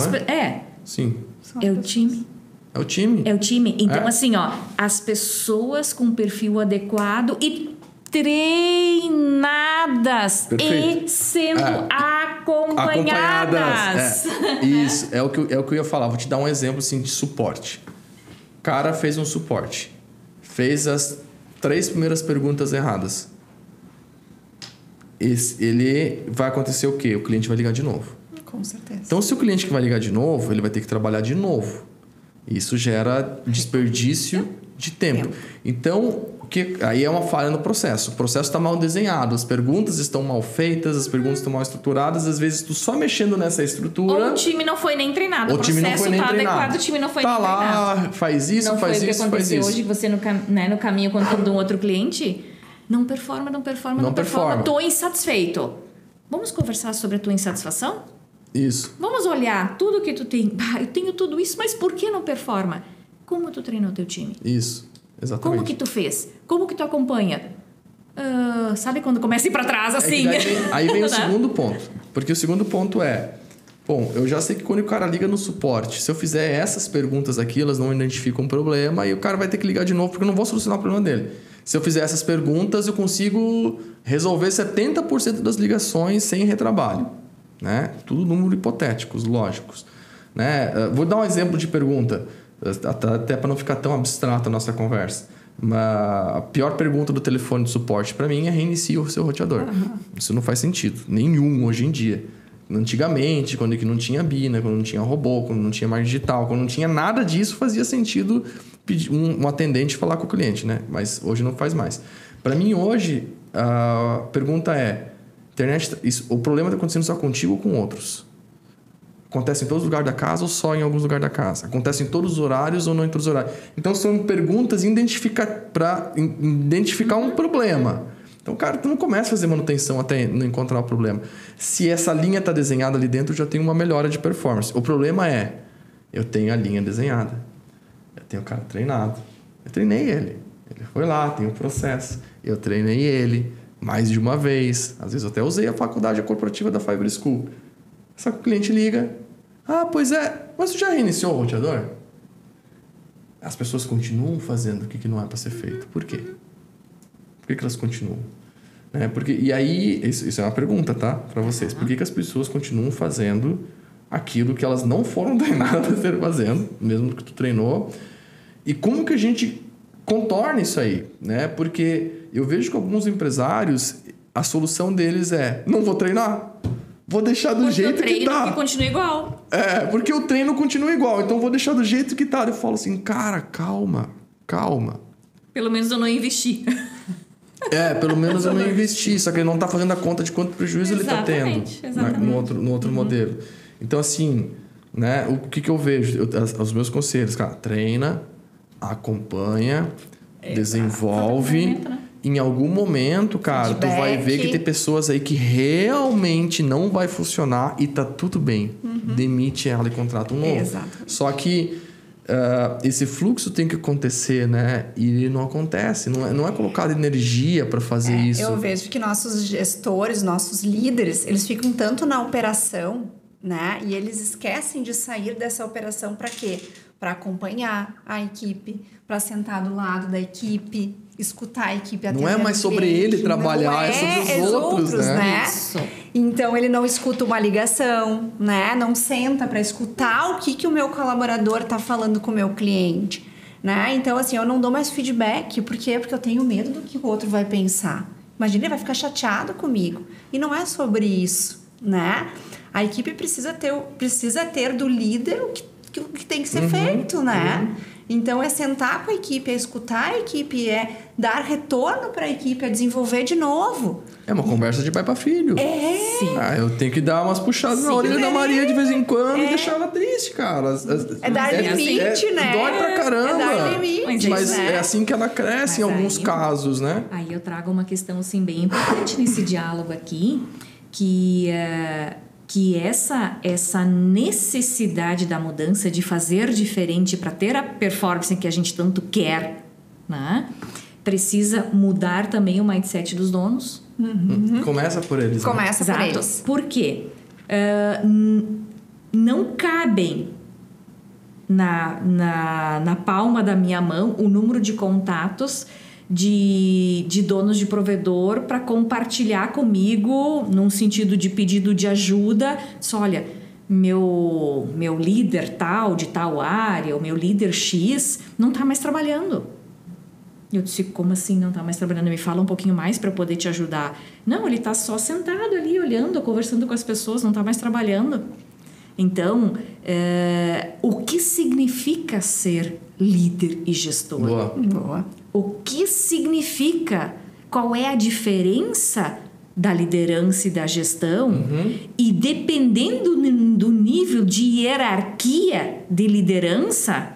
Sim. É o time. É o time. É o time. Então, assim, as pessoas com perfil adequado e treinadas. Perfeito. E sendo acompanhadas. Isso, é o que eu ia falar. Vou te dar um exemplo assim, de suporte. O cara fez um suporte. Fez as 3 primeiras perguntas erradas. ele vai acontecer o quê? O cliente vai ligar de novo. Com certeza. Então, se o cliente que vai ligar de novo, ele vai ter que trabalhar de novo. Isso gera desperdício de tempo. Então, aí é uma falha no processo. O processo está mal desenhado, as perguntas estão mal feitas, as perguntas estão mal estruturadas. Às vezes, tu só mexendo nessa estrutura... Ou o time não foi nem treinado. O processo está adequado, o time não foi nem treinado. Tá lá, faz isso, não faz foi isso, o que faz aconteceu isso. hoje, você no caminho contando um outro cliente, não performa, tô insatisfeito. Vamos conversar sobre a tua insatisfação? Isso. Vamos olhar tudo que tu tem. Eu tenho tudo isso, mas por que não performa? Como tu treinou teu time? Isso, exatamente. Como que tu fez? Como que tu acompanha? Sabe quando começa a ir pra trás assim? Aí vem o segundo ponto. Porque o segundo ponto é... Bom, eu já sei que quando o cara liga no suporte, se eu fizer essas perguntas aqui, elas não identificam um problema e o cara vai ter que ligar de novo porque eu não vou solucionar o problema dele. Se eu fizer essas perguntas, eu consigo resolver 70% das ligações sem retrabalho. Né? Tudo números hipotéticos, lógicos. Né? Vou dar um exemplo de pergunta, até para não ficar tão abstrata a nossa conversa. A pior pergunta do telefone de suporte para mim é: reinicie o seu roteador. Isso não faz sentido nenhum hoje em dia. Antigamente, quando não tinha BINA, quando não tinha robô, quando não tinha marketing digital, quando não tinha nada disso, fazia sentido pedir um atendente falar com o cliente, né? Mas hoje não faz mais. Para mim, hoje, a pergunta é: internet, o problema está acontecendo só contigo ou com outros? Acontece em todos os lugares da casa ou só em alguns lugares da casa? Acontece em todos os horários ou não em todos os horários? Então, são perguntas para identificar um problema. Então, cara, tu não começa a fazer manutenção até não encontrar o problema. Se essa linha está desenhada ali dentro, já tem uma melhora de performance. O problema é, eu tenho a linha desenhada. Eu tenho o cara treinado. Eu treinei ele. Ele foi lá, tem o processo. Eu treinei ele mais de uma vez. Às vezes eu até usei a faculdade corporativa da Fiber School. Só que o cliente liga. Ah, pois é. Mas tu já reiniciou o roteador? As pessoas continuam fazendo o que não é para ser feito. Por quê? Por que elas continuam? E aí, isso é uma pergunta, tá? Para vocês. Por que as pessoas continuam fazendo aquilo que elas não foram treinadas a fazendo, mesmo que tu treinou? E como que a gente contorna isso aí? Né? Porque eu vejo que alguns empresários, a solução deles é: não vou treinar. Vou deixar do jeito que tá. Porque continua igual. Porque o treino continua igual. Então, vou deixar do jeito que tá. Eu falo assim: cara, calma. Pelo menos eu não investi. Pelo menos eu não investi. Só que ele não tá fazendo a conta de quanto prejuízo ele tá tendo. Exatamente. No outro modelo. Então, assim, né? O que eu vejo? Os meus conselhos, cara: treina, acompanha, desenvolve. Em algum momento, cara, tu vai ver que tem pessoas aí que realmente não vai funcionar e tá tudo bem. Demite ela e contrata um novo. Exatamente. Só que esse fluxo tem que acontecer, né? E ele não acontece. Não é colocado energia para fazer isso. Eu vejo que nossos gestores, nossos líderes, eles ficam tanto na operação, né? E eles esquecem de sair dessa operação para quê? Para acompanhar a equipe, para sentar do lado da equipe, escutar a equipe atender. Não é mais sobre ele trabalhar, é sobre os outros, né? Isso. Então, ele não escuta uma ligação, né? Não senta para escutar o que o meu colaborador está falando com o meu cliente, né? Então, assim, eu não dou mais feedback. Por quê? Porque eu tenho medo do que o outro vai pensar. Imagina, ele vai ficar chateado comigo. E não é sobre isso, né? A equipe precisa ter do líder o que tem que ser feito, né? Então, é sentar com a equipe, é escutar a equipe, é dar retorno para a equipe, é desenvolver de novo. É uma conversa de pai para filho. Sim. Eu tenho que dar umas puxadas na orelha da Maria de vez em quando e deixar ela triste, cara. É dar limite, né? Dói pra caramba. É dar limite. Mas é assim que ela cresce em alguns casos, né? Aí eu trago uma questão assim, bem importante nesse diálogo aqui, que essa necessidade da mudança, de fazer diferente para ter a performance que a gente tanto quer, né? Precisa mudar também o mindset dos donos. Começa por eles. Começa por eles. Por quê? Não cabem na palma da minha mão o número de contatos de donos de provedor para compartilhar comigo num sentido de pedido de ajuda. Só, olha, meu líder tal, de tal área, o meu líder X não está mais trabalhando. Eu disse, como assim não está mais trabalhando? Me fala um pouquinho mais para poder te ajudar. Não, ele está só sentado ali, olhando, conversando com as pessoas, não está mais trabalhando. Então, o que significa ser líder e gestor? Boa. O que significa? Qual é a diferença da liderança e da gestão? E dependendo do nível de hierarquia de liderança,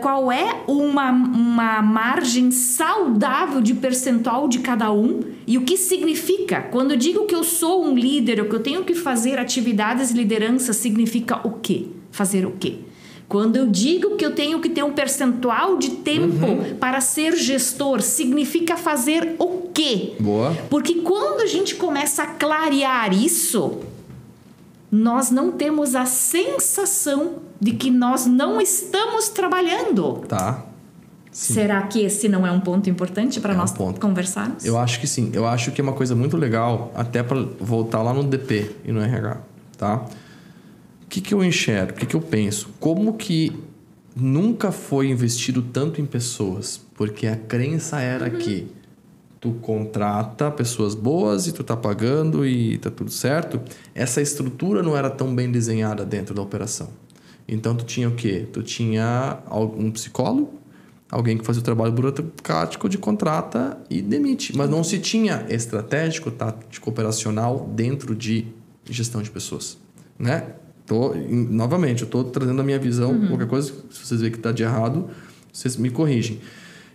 qual é uma margem saudável de percentual de cada um e o que significa? Quando eu digo que eu sou um líder ou que eu tenho que fazer atividades de liderança, significa o quê? Fazer o quê? Quando eu digo que eu tenho que ter um percentual de tempo para ser gestor, significa fazer o quê? Boa. Porque quando a gente começa a clarear isso, nós não temos a sensação de que nós não estamos trabalhando. Tá. Sim. Será que esse não é um ponto importante para nós conversarmos? Eu acho que sim. Eu acho que é uma coisa muito legal, até para voltar lá no DP e no RH, tá? O que eu enxergo? O que eu penso? Como que nunca foi investido tanto em pessoas? Porque a crença era que tu contrata pessoas boas e tu tá pagando e tá tudo certo. Essa estrutura não era tão bem desenhada dentro da operação. Então, tu tinha o quê? Tu tinha um psicólogo, alguém que fazia o trabalho burocrático de contrata e demite. Mas não se tinha estratégico, tático, operacional dentro de gestão de pessoas, né? Novamente, eu estou trazendo a minha visão. Qualquer coisa, se vocês verem que está de errado, vocês me corrigem.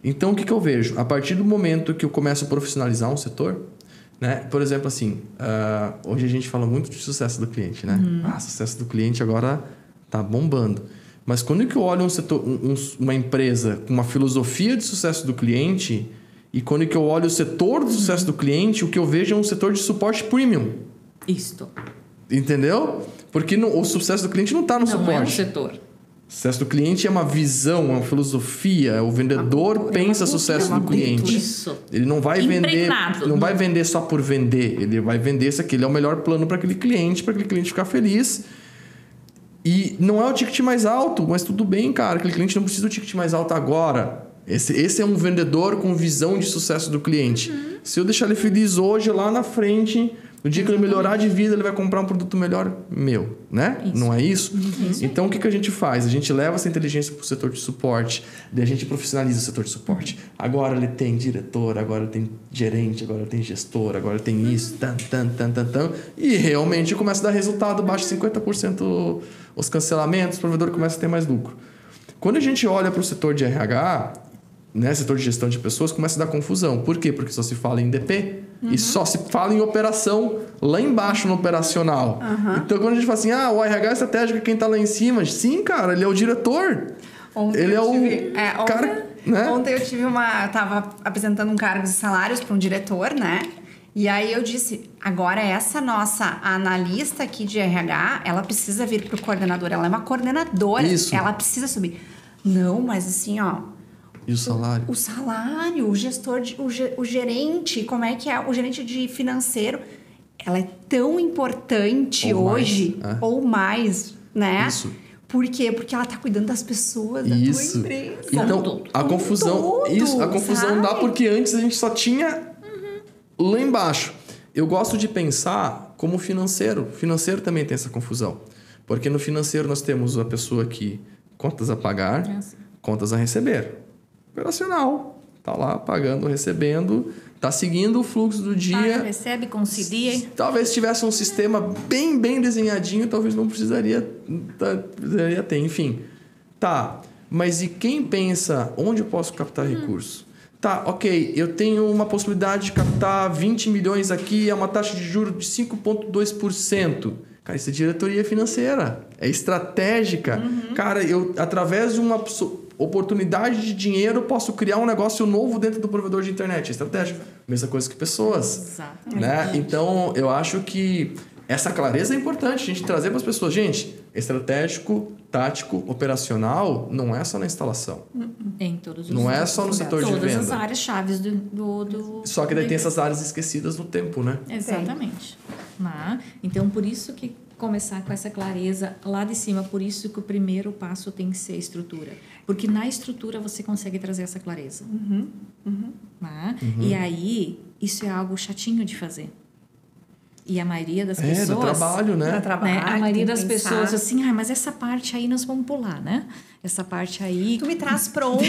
Então, o que eu vejo? A partir do momento que eu começo a profissionalizar um setor, né? Por exemplo, assim, hoje a gente fala muito de sucesso do cliente, né? Sucesso do cliente agora tá bombando. Mas quando que eu olho um setor, uma empresa com uma filosofia de sucesso do cliente e quando que eu olho o setor do sucesso do cliente, o que eu vejo é um setor de suporte premium. Isto. Entendeu? Porque o sucesso do cliente não está no suporte. Não é um setor. O sucesso do cliente é uma visão, é uma filosofia. O vendedor pensa sucesso do cliente. Isso. Ele não vai vender, não vai vender só por vender. Ele vai vender se aquele é o melhor plano para aquele cliente ficar feliz. E não é o ticket mais alto, mas tudo bem, cara. Aquele cliente não precisa do ticket mais alto agora. Esse é um vendedor com visão de sucesso do cliente. Se eu deixar ele feliz hoje, lá na frente, no dia que ele melhorar de vida, ele vai comprar um produto melhor meu, né? Isso. Não é isso? Então, o que a gente faz? A gente leva essa inteligência para o setor de suporte, daí a gente profissionaliza o setor de suporte. Agora ele tem diretor, agora ele tem gerente, agora ele tem gestor, agora ele tem isso, e realmente começa a dar resultado, baixa 50% os cancelamentos, o provedor começa a ter mais lucro. Quando a gente olha para o setor de RH, né, setor de gestão de pessoas, começa a dar confusão. Por quê? Porque só se fala em DP e só se fala em operação lá embaixo no operacional. Então, quando a gente fala assim, o RH estratégico é quem está lá em cima. Sim, cara, ele é o diretor. Ele é o cara... Né? Ontem eu estava apresentando um cargo de salários para um diretor, né? E aí eu disse, agora essa nossa analista aqui de RH, ela precisa vir para o coordenador. Ela é uma coordenadora. Isso. Ela precisa subir. Não, mas assim, ó... E o salário? O salário, o gestor, o gerente, como é que é? O gerente de financeiro, ela é tão importante hoje, ou mais, né? Isso. Por quê? Porque ela tá cuidando das pessoas da tua empresa. Então, a confusão dá porque antes a gente só tinha lá embaixo. Eu gosto de pensar como financeiro. Financeiro também tem essa confusão. Porque no financeiro nós temos a pessoa que contas a pagar, contas a receber. Operacional. Tá lá pagando, recebendo, tá seguindo o fluxo do dia. Paga, recebe, concilia. Talvez tivesse um sistema bem desenhadinho, talvez não precisaria ter. Enfim. Tá. Mas e quem pensa onde eu posso captar recursos? Tá, ok, eu tenho uma possibilidade de captar 20 milhões aqui, é uma taxa de juros de 5,2%. Cara, isso é diretoria financeira, é estratégica. Cara, eu, através de uma oportunidade de dinheiro, posso criar um negócio novo dentro do provedor de internet. É estratégico. Mesma coisa que pessoas. Exatamente. Né? Então, eu acho que essa clareza é importante, a gente trazer para as pessoas. Gente, estratégico, tático, operacional, não é só na instalação. Em todos os não é só no setor de venda. Todas as áreas chaves do Só que daí tem essas áreas esquecidas no tempo, né? Exatamente. Então, por isso que começar com essa clareza lá de cima, por isso que o primeiro passo tem que ser a estrutura. Porque na estrutura você consegue trazer essa clareza. Né? E aí, isso é algo chatinho de fazer. E a maioria das pessoas... dá trabalho, né? Dá trabalho, né? A maioria das pensar. pessoas assim, mas essa parte aí nós vamos pular, né? Essa parte aí... Tu me traz pronto.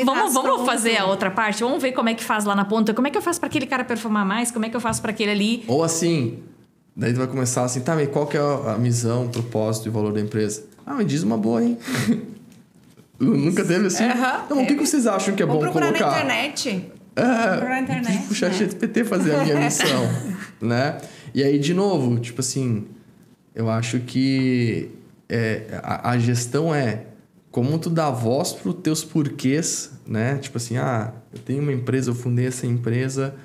Vamos fazer a outra parte? Vamos ver como é que faz lá na ponta. Como é que eu faço para aquele cara performar mais? Como é que eu faço para aquele ali? Ou assim, daí tu vai começar assim, tá, mas qual que é a missão, o propósito e o valor da empresa? Ah, me diz uma boa, hein? Nunca teve assim? Não, o que vocês acham que é bom colocar? Vou procurar na internet. Procurar na internet. Puxar a ChatGPT fazer a minha missão, né? E aí, de novo, tipo assim, eu acho que a gestão é como tu dá voz para os teus porquês, né? Tipo assim, eu tenho uma empresa, eu fundei essa empresa,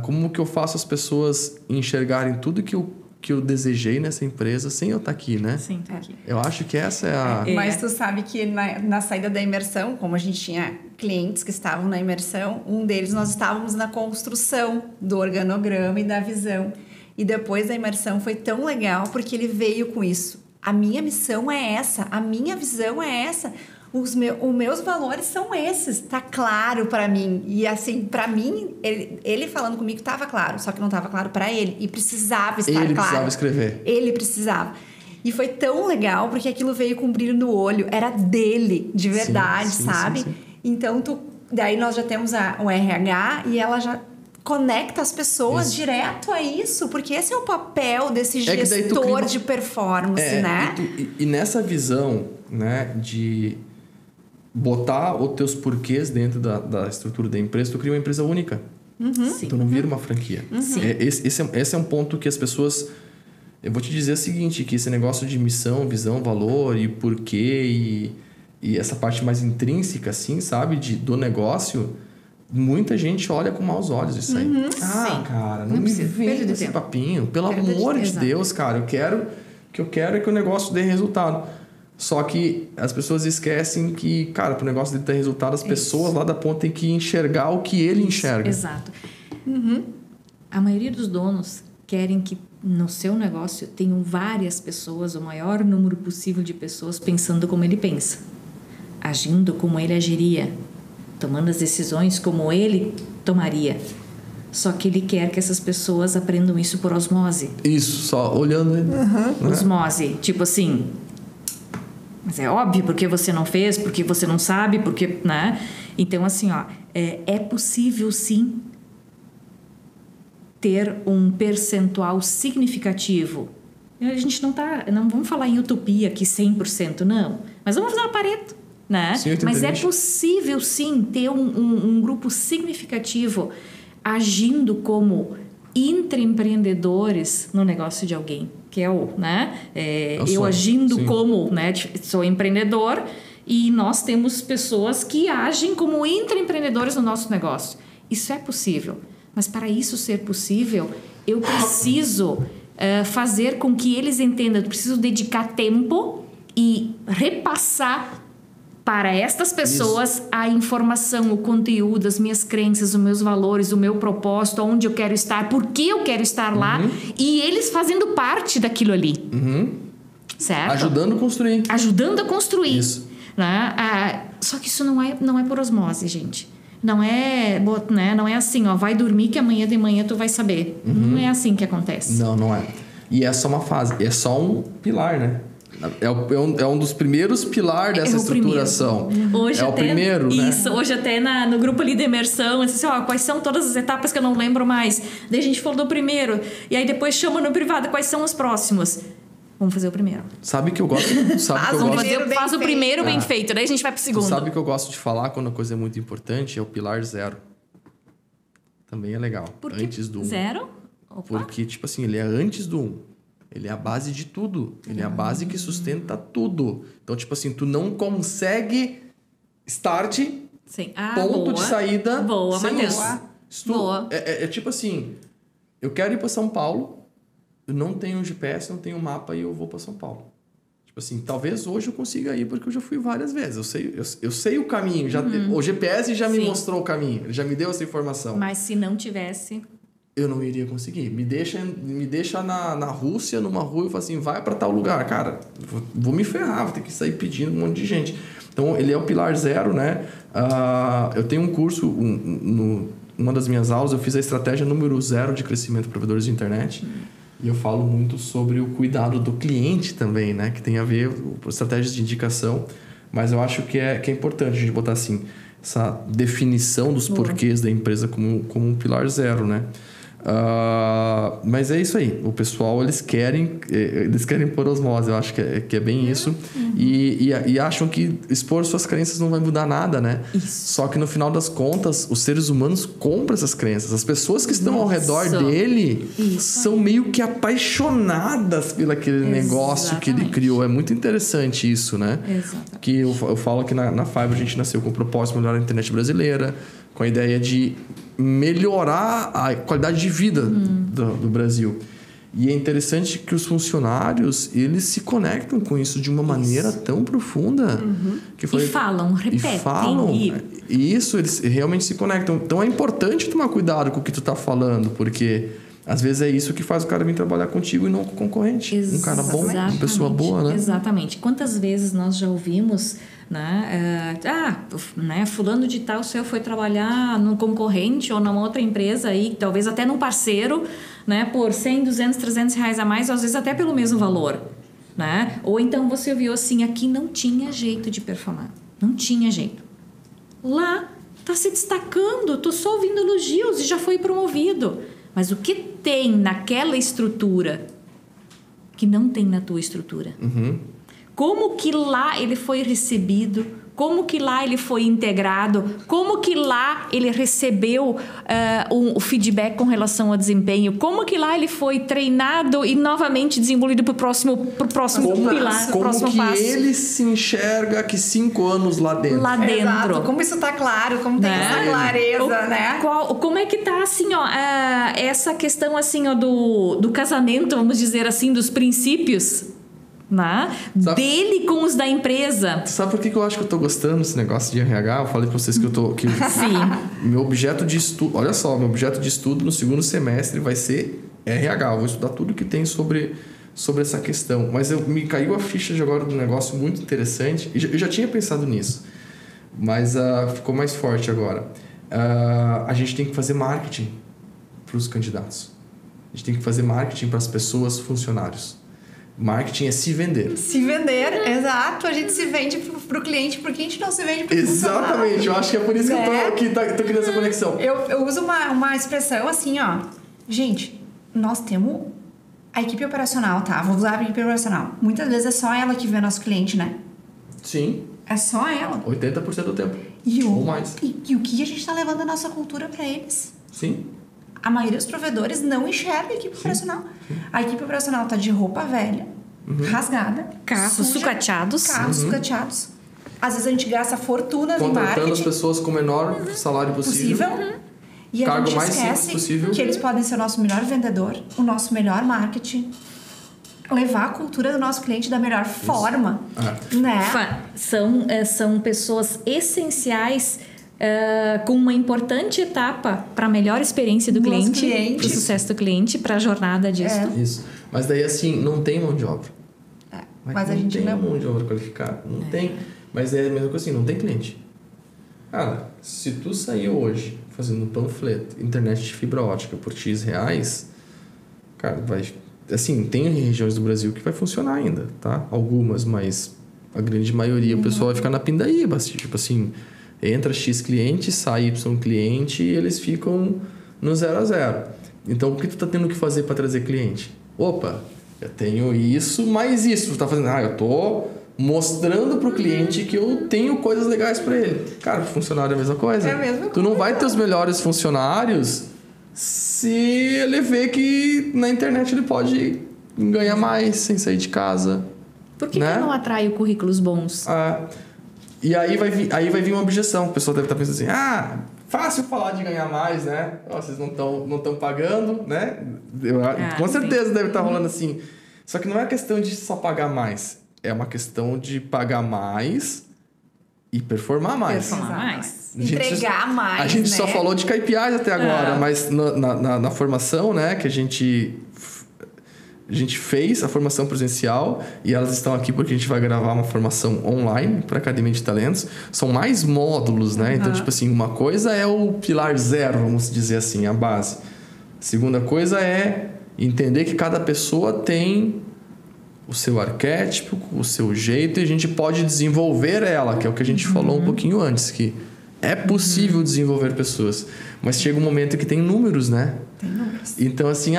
como que eu faço as pessoas enxergarem tudo que eu desejei nessa empresa sem eu estar aqui, né? Sim, tá aqui. Eu acho que essa é a... Mas tu sabe que na saída da imersão, como a gente tinha clientes que estavam na imersão, um deles nós estávamos na construção do organograma e da visão. E depois da imersão foi tão legal porque ele veio com isso. A minha missão é essa, a minha visão é essa. Os meus valores são esses, tá claro para mim. E assim, para mim, ele falando comigo estava claro, só que não estava claro para ele e precisava estar claro. Ele precisava escrever. Ele precisava. E foi tão legal porque aquilo veio com um brilho no olho, era dele, de verdade, sim, sabe? Sim. Então, daí nós já temos o RH e ela já conecta as pessoas direto a isso, porque esse é o papel desse gestor de performance, né? E nessa visão, né, de botar os teus porquês dentro da estrutura da empresa, tu cria uma empresa única. Tu não vira uma franquia. Esse é um ponto que as pessoas... Eu vou te dizer o seguinte, que esse negócio de missão, visão, valor e porquê e essa parte mais intrínseca, assim, sabe, do negócio... Muita gente olha com maus olhos isso aí. Cara, não me vem esse papinho. Pelo amor de Deus, cara. O que eu quero é que o negócio dê resultado. Só que as pessoas esquecem que, cara, para o negócio dele ter resultado, as pessoas lá da ponta têm que enxergar o que ele enxerga. Exato. A maioria dos donos querem que no seu negócio tenham várias pessoas, o maior número possível de pessoas pensando como ele pensa, agindo como ele agiria, tomando as decisões como ele tomaria. Só que ele quer que essas pessoas aprendam isso por osmose. Isso, só olhando ele. Né? Osmose, tipo assim... Mas é óbvio, porque você não fez, porque você não sabe, porque... né? Então, assim, é possível, sim, ter um percentual significativo. A gente não vamos falar em utopia aqui 100%, não. Mas vamos fazer uma Pareto. Né? Sim, mas é possível sim ter um grupo significativo agindo como intraempreendedores no negócio de alguém, que é o, né? Eu agindo como, né? Sou empreendedor e nós temos pessoas que agem como intraempreendedores no nosso negócio. Isso é possível, mas para isso ser possível, eu preciso fazer com que eles entendam, eu preciso dedicar tempo e repassar para estas pessoas a informação, o conteúdo, as minhas crenças, os meus valores, o meu propósito, onde eu quero estar, por que eu quero estar lá, e eles fazendo parte daquilo ali. Certo? Ajudando a construir. Isso. Né? Só que isso não é por osmose, gente. Não é assim, vai dormir que amanhã de manhã tu vai saber. Não é assim que acontece. Não é. E é só uma fase, é só um pilar, né? É um dos primeiros pilares dessa estruturação. Hoje o primeiro, né? Isso, hoje até no grupo ali de imersão, assim, quais são todas as etapas que eu não lembro mais. Daí a gente falou do primeiro, e aí depois chama no privado, quais são os próximos? Vamos fazer o primeiro. Sabe que eu gosto... Faz o primeiro bem feito, daí a gente vai pro segundo. Sabe que eu gosto de falar quando a coisa é muito importante? É o pilar 0. Também é legal. Por que antes do 1. 0? Porque, tipo assim, ele é antes do 1. Ele é a base de tudo. Ele é a base que sustenta tudo. Então, tipo assim, tu não consegue start, ponto de saída sem isso. Boa. É tipo assim, eu quero ir para São Paulo, eu não tenho GPS, não tenho mapa e eu vou para São Paulo. Tipo assim, talvez hoje eu consiga ir porque eu já fui várias vezes. Eu sei o caminho. O GPS já me mostrou o caminho. Ele já me deu essa informação. Mas se não tivesse... eu não iria conseguir. Me deixa na Rússia, numa rua, e falo assim, vai para tal lugar. Cara, vou me ferrar, vou ter que sair pedindo um monte de gente. Então, ele é o pilar 0, né? Eu tenho um curso, uma das minhas aulas, eu fiz a estratégia número 0 de crescimento de provedores de internet. E eu falo muito sobre o cuidado do cliente também, né? Que tem a ver com estratégias de indicação. Mas eu acho que é importante a gente botar assim, essa definição dos porquês da empresa como um pilar 0, né? Mas é isso aí. O pessoal, eles querem por osmose. Eu acho que é bem isso. E acham que expor suas crenças não vai mudar nada, né? Isso. Só que no final das contas, os seres humanos compram essas crenças. As pessoas que estão ao redor dele são meio que apaixonadas pelo aquele negócio que ele criou. É muito interessante isso, né? Exatamente. Que eu falo que na Fiverr a gente nasceu com o propósito de melhorar a internet brasileira, com a ideia de melhorar a qualidade de vida do Brasil. E é interessante que os funcionários, eles se conectam com isso de uma maneira tão profunda. Que foi, e falam, repetem. E isso, eles realmente se conectam. Então é importante tomar cuidado com o que tu tá falando, porque às vezes é isso que faz o cara vir trabalhar contigo e não com o concorrente. Um cara bom, uma pessoa boa, né? Exatamente. Quantas vezes nós já ouvimos, né? Fulano de tal foi trabalhar no concorrente ou numa outra empresa aí, talvez até num parceiro, né? Por 100, 200, 300 reais a mais, ou às vezes até pelo mesmo valor, né? Ou então você ouviu assim, aqui não tinha jeito de performar. Não tinha jeito. Lá tá se destacando, tô só ouvindo elogios e já foi promovido. Mas o que tem naquela estrutura que não tem na tua estrutura? Como que lá ele foi recebido? Como que lá ele foi integrado? Como que lá ele recebeu o feedback com relação ao desempenho? Como que lá ele foi treinado e novamente desenvolvido para o próximo pilar, como próximo que passo? Ele se enxerga que 5 anos lá dentro. Lá dentro. Exato. Como isso tá claro, como tem essa clareza, né? Como é que tá, assim, ó, essa questão, assim, ó, do casamento, vamos dizer assim, dos princípios, né? Dele com os da empresa. Sabe por que eu acho que eu tô gostando desse negócio de RH? Eu falei pra vocês que eu tô... Sim. Meu objeto de estudo... Olha só, meu objeto de estudo no segundo semestre vai ser RH. Eu vou estudar tudo que tem sobre essa questão. Mas me caiu a ficha de agora de um negócio muito interessante. Eu já tinha pensado nisso. Mas ficou mais forte agora. A gente tem que fazer marketing pros candidatos. A gente tem que fazer marketing para as pessoas, funcionários. Marketing é se vender. Se vender, exato. A gente se vende pro cliente, porque a gente não se vende pro funcionário. Exatamente. Eu acho que é por isso que eu tô criando essa conexão. Eu uso uma expressão assim, ó. Gente, nós temos a equipe operacional, tá? Vou usar a equipe operacional. Muitas vezes é só ela que vê nosso cliente, né? Sim. É só ela. 80% do tempo. Ou mais. E o que a gente tá levando a nossa cultura pra eles? Sim. A maioria dos provedores não enxerga a equipe operacional. A equipe operacional tá de roupa velha, rasgada, carros sucateados. Sucateados. Às vezes a gente gasta fortunas em contratando marketing. as pessoas com o menor salário possível. E a Cargo gente mais simples esquece possível. que eles podem ser o nosso melhor vendedor, o nosso melhor marketing, levar a cultura do nosso cliente da melhor forma, né? São pessoas essenciais com uma importante etapa para a melhor experiência do cliente, para o sucesso do cliente, para a jornada disso. Isso. Mas daí assim, não tem mão de obra. Mas a gente não tem mão de obra qualificada. Não tem. Mas é a mesma coisa assim, não tem cliente. Cara, se tu sair hoje fazendo um panfleto, internet de fibra ótica por X reais, cara, vai... Assim, tem regiões do Brasil que vai funcionar ainda, tá? Algumas, mas a grande maioria, o pessoal vai ficar na pindaíba. Tipo assim, entra X cliente, sai Y cliente e eles ficam no 0 a 0. Então, o que tu tá tendo que fazer para trazer cliente? Opa, eu tenho isso, mais isso. Tu tá fazendo... eu tô mostrando pro cliente que eu tenho coisas legais para ele. Cara, pro funcionário é a mesma coisa. É a mesma coisa. Tu não vai ter os melhores funcionários se ele vê que na internet ele pode ganhar mais sem sair de casa. Por que eu não atraio currículos bons? E aí vai vir uma objeção. O pessoal deve estar pensando assim, fácil falar de ganhar mais, né? Vocês não estão pagando, né? Com certeza deve estar rolando assim. Só que não é questão de só pagar mais. É uma questão de pagar mais e performar mais. Entregar mais. A gente só falou de KPIs até agora, mas na formação, né, que a gente a gente fez a formação presencial e elas estão aqui porque a gente vai gravar uma formação online para a Academia de Talentos. São mais módulos, né? Então, tipo assim, uma coisa é o pilar 0, vamos dizer assim, a base. A segunda coisa é entender que cada pessoa tem o seu arquétipo, o seu jeito, e a gente pode desenvolver ela, que é o que a gente falou um pouquinho antes, que é possível desenvolver pessoas. Mas chega um momento que tem números, né? Tem números. Então, assim,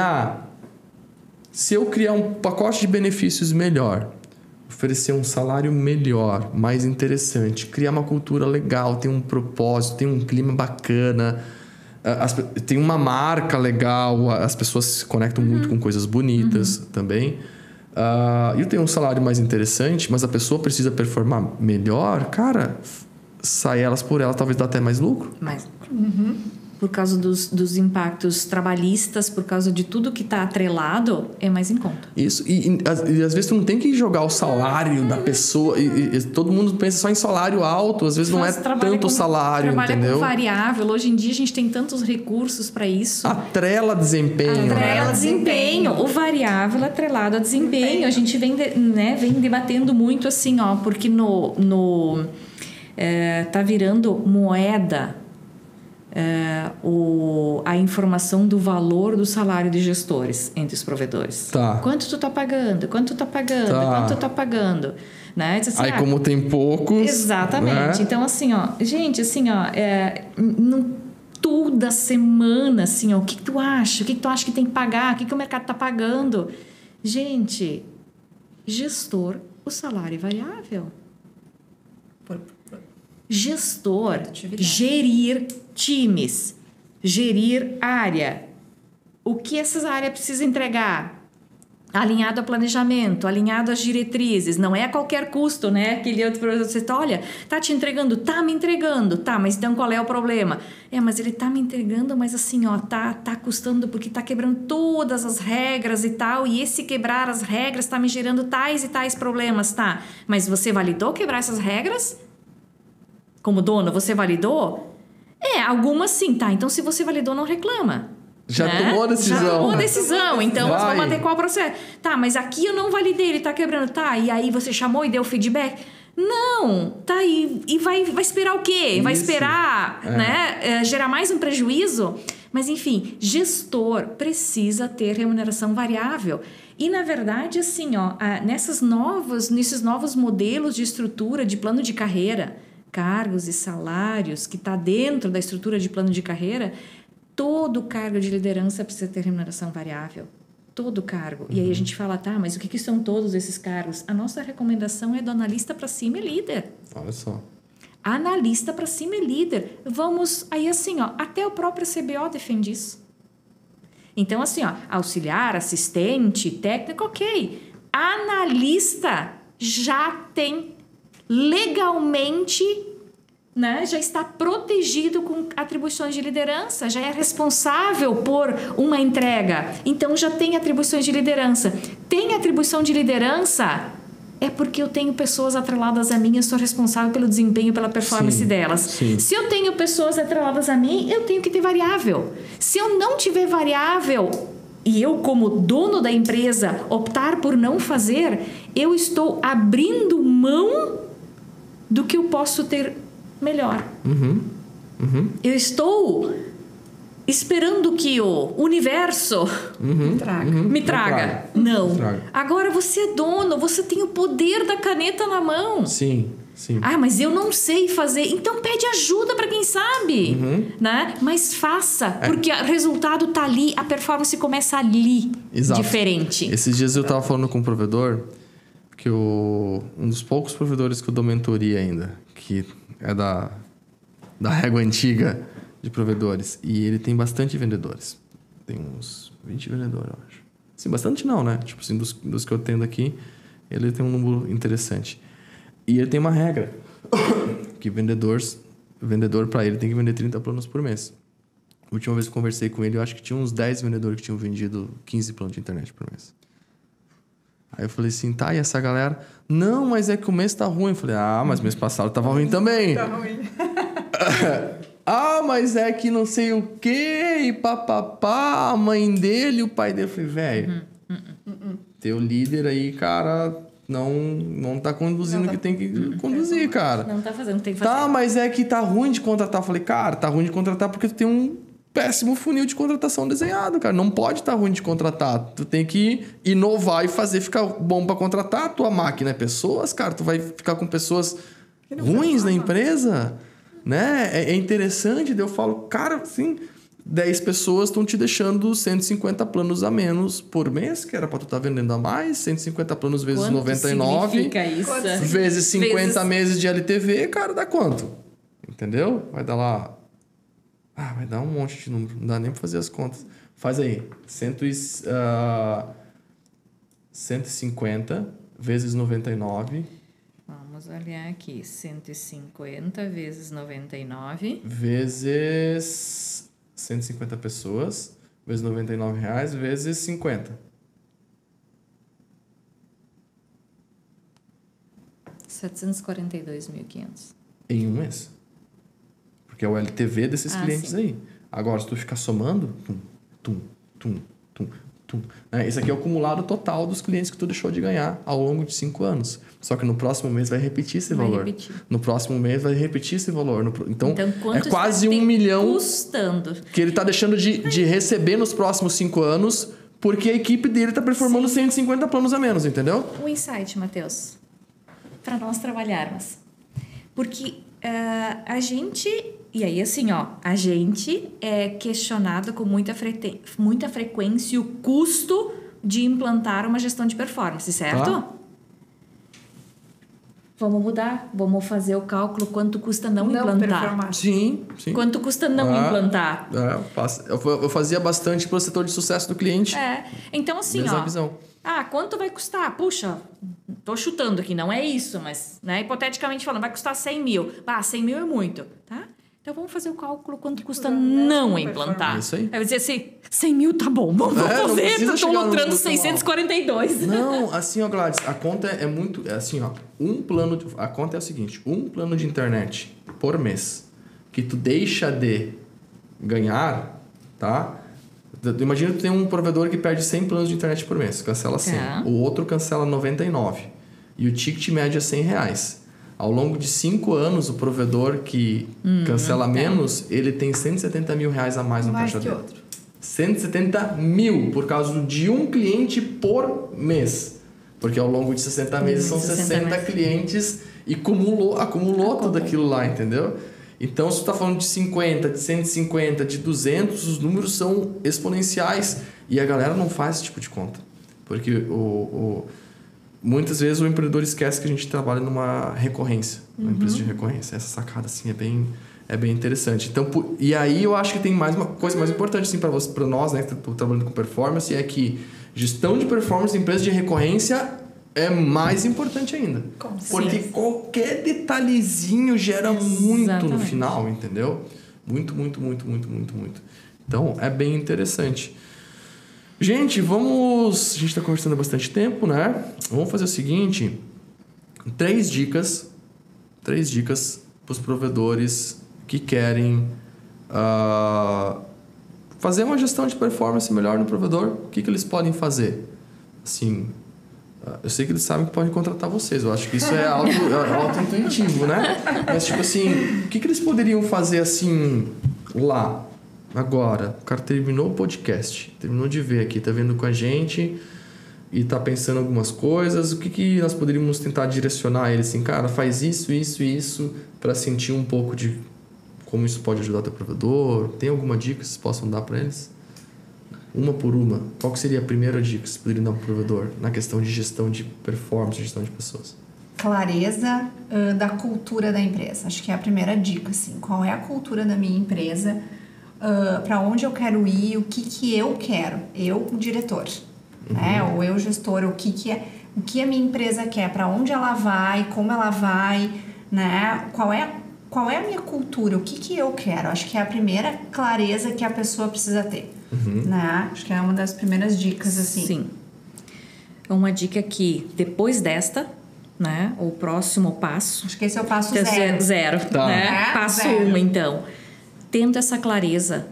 se eu criar um pacote de benefícios melhor, oferecer um salário melhor, mais interessante, criar uma cultura legal, ter um propósito, ter um clima bacana, tem uma marca legal, as pessoas se conectam muito com coisas bonitas também. Eu tenho um salário mais interessante, mas a pessoa precisa performar melhor, cara, sai elas por elas, talvez dá até mais lucro. Mais lucro. Por causa dos impactos trabalhistas, por causa de tudo que está atrelado, é mais em conta. Isso, e às vezes tu não tem que jogar o salário da pessoa, e todo mundo pensa só em salário alto, às vezes não é tanto o salário, trabalha entendeu? Com variável, hoje em dia a gente tem tantos recursos para isso. Atrela desempenho, Atrela desempenho, o variável atrelado a desempenho, a gente vem debatendo muito assim, porque tá virando moeda a informação do valor do salário de gestores entre os provedores. Tá. Quanto tu tá pagando? Quanto tu tá pagando? Tá. Quanto tu tá pagando? Né? Assim, Aí como tem poucos... Exatamente. Né? Então, assim, gente, assim, toda semana, assim, o que tu acha? O que tu acha que tem que pagar? O que o mercado tá pagando? Gente, gestor, o salário é variável. Gestor, gerir times, gerir área. O que essas áreas precisam entregar? Alinhado ao planejamento, alinhado às diretrizes. Não é a qualquer custo, né? Aquele outro produto, você tá, olha, tá te entregando? Tá me entregando. Tá, mas então qual é o problema? Mas ele tá me entregando, mas assim, tá custando porque tá quebrando todas as regras e tal. E esse quebrar as regras tá me gerando tais e tais problemas, tá? Mas você validou quebrar essas regras? Como dono, você validou? Algumas sim, tá? Então, se você validou, não reclama. Já tomou a decisão. Já tomou a decisão, então nós vamos adequar o processo. Tá, mas aqui eu não validei, ele tá quebrando. Tá, e aí você chamou e deu feedback? Não, tá, e vai esperar o quê? Isso. Vai esperar, gerar mais um prejuízo? Mas, enfim, gestor precisa ter remuneração variável. E, na verdade, assim, nesses novos modelos de estrutura de plano de carreira, cargos e salários que está dentro da estrutura de plano de carreira, todo cargo de liderança precisa ter remuneração variável. Todo cargo. E aí a gente fala, tá, mas o que são todos esses cargos? A nossa recomendação é do analista para cima e líder. Olha só. Analista para cima e líder. Vamos, aí assim, até o próprio CBO defende isso. Então, assim, auxiliar, assistente, técnico, ok. Analista já tem legalmente, né, já está protegido com atribuições de liderança, já é responsável por uma entrega, então já tem atribuições de liderança. Tem atribuição de liderança é porque eu tenho pessoas atreladas a mim, eu sou responsável pelo desempenho, pela performance delas. Sim. Se eu tenho pessoas atreladas a mim, eu tenho que ter variável. Se eu não tiver variável e eu, como dono da empresa, optar por não fazer, eu estou abrindo mão do que eu posso ter melhor. Eu estou esperando que o universo me traga. Não. Agora você é dono, você tem o poder da caneta na mão. Sim. Mas eu não sei fazer. Então pede ajuda para quem sabe. Né? Mas faça, porque o resultado tá ali, a performance começa ali. Exato. Diferente. Esses dias eu estava falando com um provedor, que um dos poucos provedores que eu dou mentoria ainda, que é da régua antiga de provedores. E ele tem bastante vendedores. Tem uns 20 vendedores, eu acho. Assim, bastante não, né? Tipo assim, dos que eu atendo aqui, ele tem um número interessante. E ele tem uma regra, que vendedor para ele tem que vender 30 planos por mês. A última vez que eu conversei com ele, eu acho que tinha uns 10 vendedores que tinham vendido 15 planos de internet por mês. Aí eu falei assim, tá, e essa galera? Não, mas é que o mês tá ruim. Eu falei, mas mês passado tava ruim também. Tá ruim. Mas é que não sei o quê, e papapá, a mãe dele, o pai dele. Eu falei, velho, Teu líder aí, cara, não tá conduzindo o que tem que conduzir, cara. Não tá fazendo, tem que fazer. Tá, mas é que tá ruim de contratar. Eu falei, cara, tá ruim de contratar porque tu tem um péssimo funil de contratação desenhado, cara. Não pode tá ruim de contratar. Tu tem que inovar e fazer ficar bom pra contratar. A tua máquina é pessoas, cara. Tu vai ficar com pessoas ruins na empresa, né? É interessante. Daí eu falo, cara, assim, 10 pessoas estão te deixando 150 planos a menos por mês, que era pra tu estar vendendo a mais. 150 planos vezes Quanto 99. significa isso? Vezes 50 meses de LTV, cara, dá quanto? Entendeu? Vai dar lá... vai dar um monte de número. Não dá nem pra fazer as contas. Faz aí. 150 vezes 99. Vamos olhar aqui. 150 vezes 99. Vezes 150 pessoas. Vezes R$99. Vezes 50. 742.500. Em um mês. Porque é o LTV desses clientes sim. aí. Agora, se tu ficar somando... Esse aqui é o acumulado total dos clientes que tu deixou de ganhar ao longo de 5 anos. Só que no próximo mês vai repetir esse valor. No próximo mês vai repetir esse valor. Então é quase 1 milhão custando. que ele tá deixando de receber nos próximos 5 anos porque a equipe dele tá performando 150 planos a menos, entendeu? Um insight, Matheus, para nós trabalharmos. Porque a gente... E aí, assim, a gente é questionado com muita frequência o custo de implantar uma gestão de performance, certo? Tá. Vamos mudar, vamos fazer o cálculo quanto custa não implantar. Sim. Quanto custa não implantar? Eu fazia bastante para o setor de sucesso do cliente. Então, assim, mesma visão. Quanto vai custar? Puxa, tô chutando aqui, não é isso, mas, né, hipoteticamente falando, vai custar 100 mil. 100 mil é muito, tá? Então, vamos fazer o cálculo quanto custa não implantar. Isso aí. Vai dizer assim, 100 mil tá bom, vamos fazer. Estou lucrando 642. Não, assim, Gladys, a conta é muito... assim, a conta é o seguinte, um plano de internet por mês que tu deixa de ganhar, tá? Imagina que tu tem um provedor que perde 100 planos de internet por mês, cancela 100. O outro cancela 99. E o ticket médio é R$100. Ao longo de 5 anos, o provedor que cancela menos, ele tem 170 mil reais a mais no caixa dele. 170 mil por causa de um cliente por mês. Porque ao longo de 60 meses são 60 clientes e acumulou tudo aquilo lá, entendeu? Então, se tu tá falando de 50, de 150, de 200, os números são exponenciais. E a galera não faz esse tipo de conta. Porque muitas vezes o empreendedor esquece que a gente trabalha numa recorrência, numa empresa de recorrência. Essa sacada assim é bem interessante. Então, e aí eu acho que tem mais uma coisa mais importante assim, para nós, né, que estamos trabalhando com performance, é que gestão de performance em empresa de recorrência é mais importante ainda. Porque qualquer detalhezinho gera muito no final, entendeu? Muito. Então, é bem interessante. Gente, a gente está conversando há bastante tempo, né? Vamos fazer o seguinte: 3 dicas para os provedores que querem fazer uma gestão de performance melhor no provedor. O que eles podem fazer? Assim, eu sei que eles sabem que podem contratar vocês. Eu acho que isso é auto-intuitivo, né? Mas, tipo assim, o que eles poderiam fazer assim lá? Agora, o cara terminou o podcast, terminou de ver aqui, tá vendo com a gente e tá pensando algumas coisas. O que nós poderíamos tentar direcionar ele assim, cara, faz isso para sentir um pouco de como isso pode ajudar o teu provedor? Tem alguma dica que vocês possam dar para eles? Uma por uma. Qual que seria a primeira dica que vocês poderiam dar para o provedor na questão de gestão de performance, gestão de pessoas? Clareza da cultura da empresa. Acho que é a primeira dica, assim. Qual é a cultura da minha empresa? Para onde eu quero ir? O que eu quero? Eu, o diretor, né? Ou eu, gestor. O que a minha empresa quer? Para onde ela vai? Como ela vai? Né? Qual é a minha cultura? O que eu quero? Acho que é a primeira clareza que a pessoa precisa ter. Né? Acho que é uma das primeiras dicas, assim. Sim. Uma dica que, depois desta, né, o próximo passo... Acho que esse é o passo zero. Tá. Né? Passo 1, então. Tendo essa clareza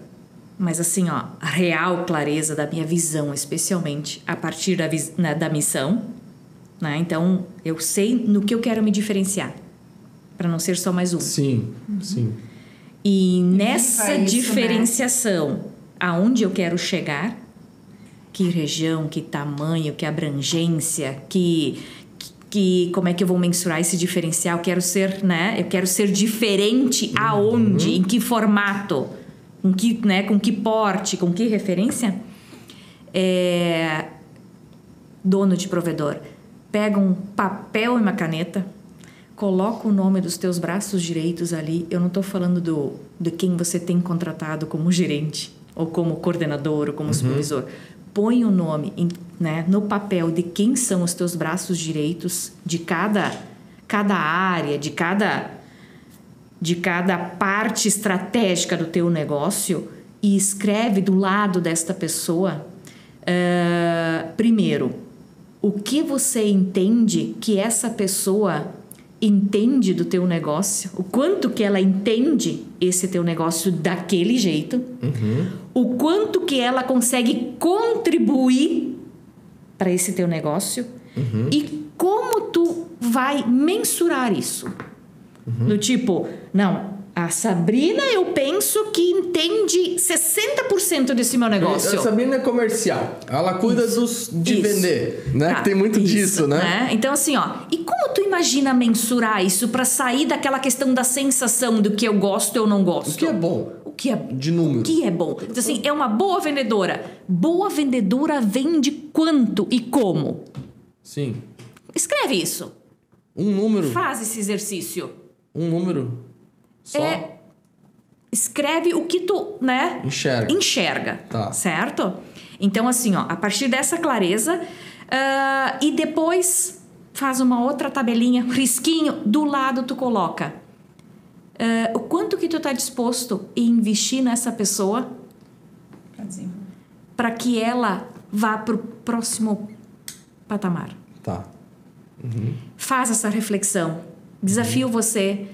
Mas assim, ó, a real clareza da minha visão, especialmente a partir da missão, né? Então, eu sei no que eu quero me diferenciar, para não ser só mais um. Sim, sim. E nessa isso, diferenciação, aonde eu quero chegar, que região, que tamanho, que abrangência, que como é que eu vou mensurar esse diferencial? Eu quero ser diferente aonde, em que formato, com que porte, com que referência? Dono de provedor, pega um papel e uma caneta, coloca o nome dos teus braços direitos ali. Eu não estou falando de quem você tem contratado como gerente, ou como coordenador, ou como supervisor. Põe o nome no papel de quem são os teus braços direitos de cada área, de cada parte estratégica do teu negócio, e escreve do lado desta pessoa, primeiro, o que você entende que essa pessoa entende do teu negócio, o quanto que ela entende esse teu negócio daquele jeito, o quanto que ela consegue contribuir para esse teu negócio, e como tu vai mensurar isso. Do tipo, não, a Sabrina eu penso que entende 60% desse meu negócio. A Sabrina é comercial, ela cuida de vender, né? Tá, tem muito disso, né? Então assim, ó, e como tu imagina mensurar isso para sair daquela questão da sensação do que eu gosto ou não gosto? O que é bom? O que é de número? O que é bom? Então, assim, é uma boa vendedora. Boa vendedora vende quanto e como? Sim. Escreve isso. Um número. Faz esse exercício. Um número só? Escreve o que tu, enxerga. Tá. Certo? Então, assim, ó, a partir dessa clareza, e depois faz uma outra tabelinha, risquinho, do lado tu coloca o quanto que tu tá disposto a investir nessa pessoa para que ela vá pro próximo patamar. Tá. Faz essa reflexão. Desafio você,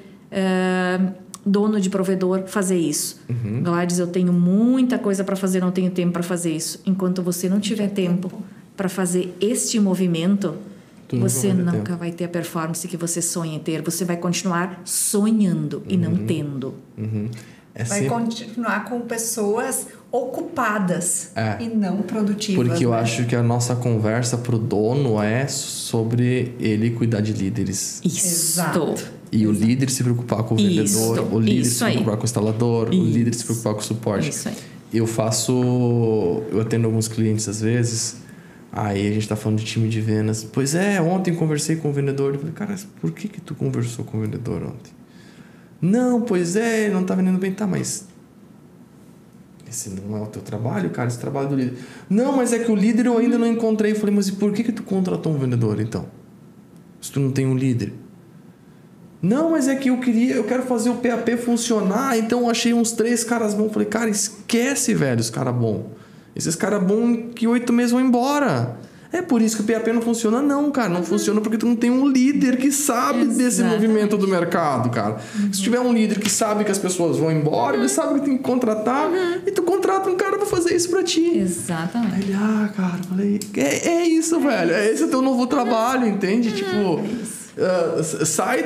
dono de provedor, fazer isso. Gladys, eu tenho muita coisa para fazer, não tenho tempo para fazer isso. Enquanto você não tiver tempo para fazer este movimento, você nunca vai ter a performance que você sonha em ter. Você vai continuar sonhando e não tendo. Vai continuar com pessoas ocupadas e não produtivas. Porque eu acho que a nossa conversa pro dono é sobre ele cuidar de líderes. Isso. Exato. E o líder se preocupar com o vendedor, o líder se preocupar com o instalador, o líder se preocupar com o suporte. Isso aí. Eu atendo alguns clientes às vezes, aí a gente tá falando de time de vendas. Pois ontem conversei com o vendedor. Eu falei, cara, por que tu conversou com o vendedor ontem? Não, pois não tá vendendo bem. Tá, mas esse não é o teu trabalho, cara, esse trabalho do líder. Não, mas é que o líder eu ainda não encontrei. Eu falei, mas e por que tu contratou um vendedor, então? Se tu não tem um líder. Não, mas é que eu quero fazer o PAP funcionar, então eu achei uns 3 caras bons. Eu falei, cara, esquece, velho, os caras bons. Esses caras bons que 8 meses vão embora. É por isso que o PAP não funciona? Não, cara, não funciona porque tu não tem um líder que sabe desse movimento do mercado, cara. Se tiver um líder que sabe que as pessoas vão embora, ele sabe que tem que contratar, e tu contrata um cara pra fazer isso pra ti. Exatamente. Aí ele, cara, eu falei, é isso, velho, esse é o teu novo trabalho, entende? Tipo, sai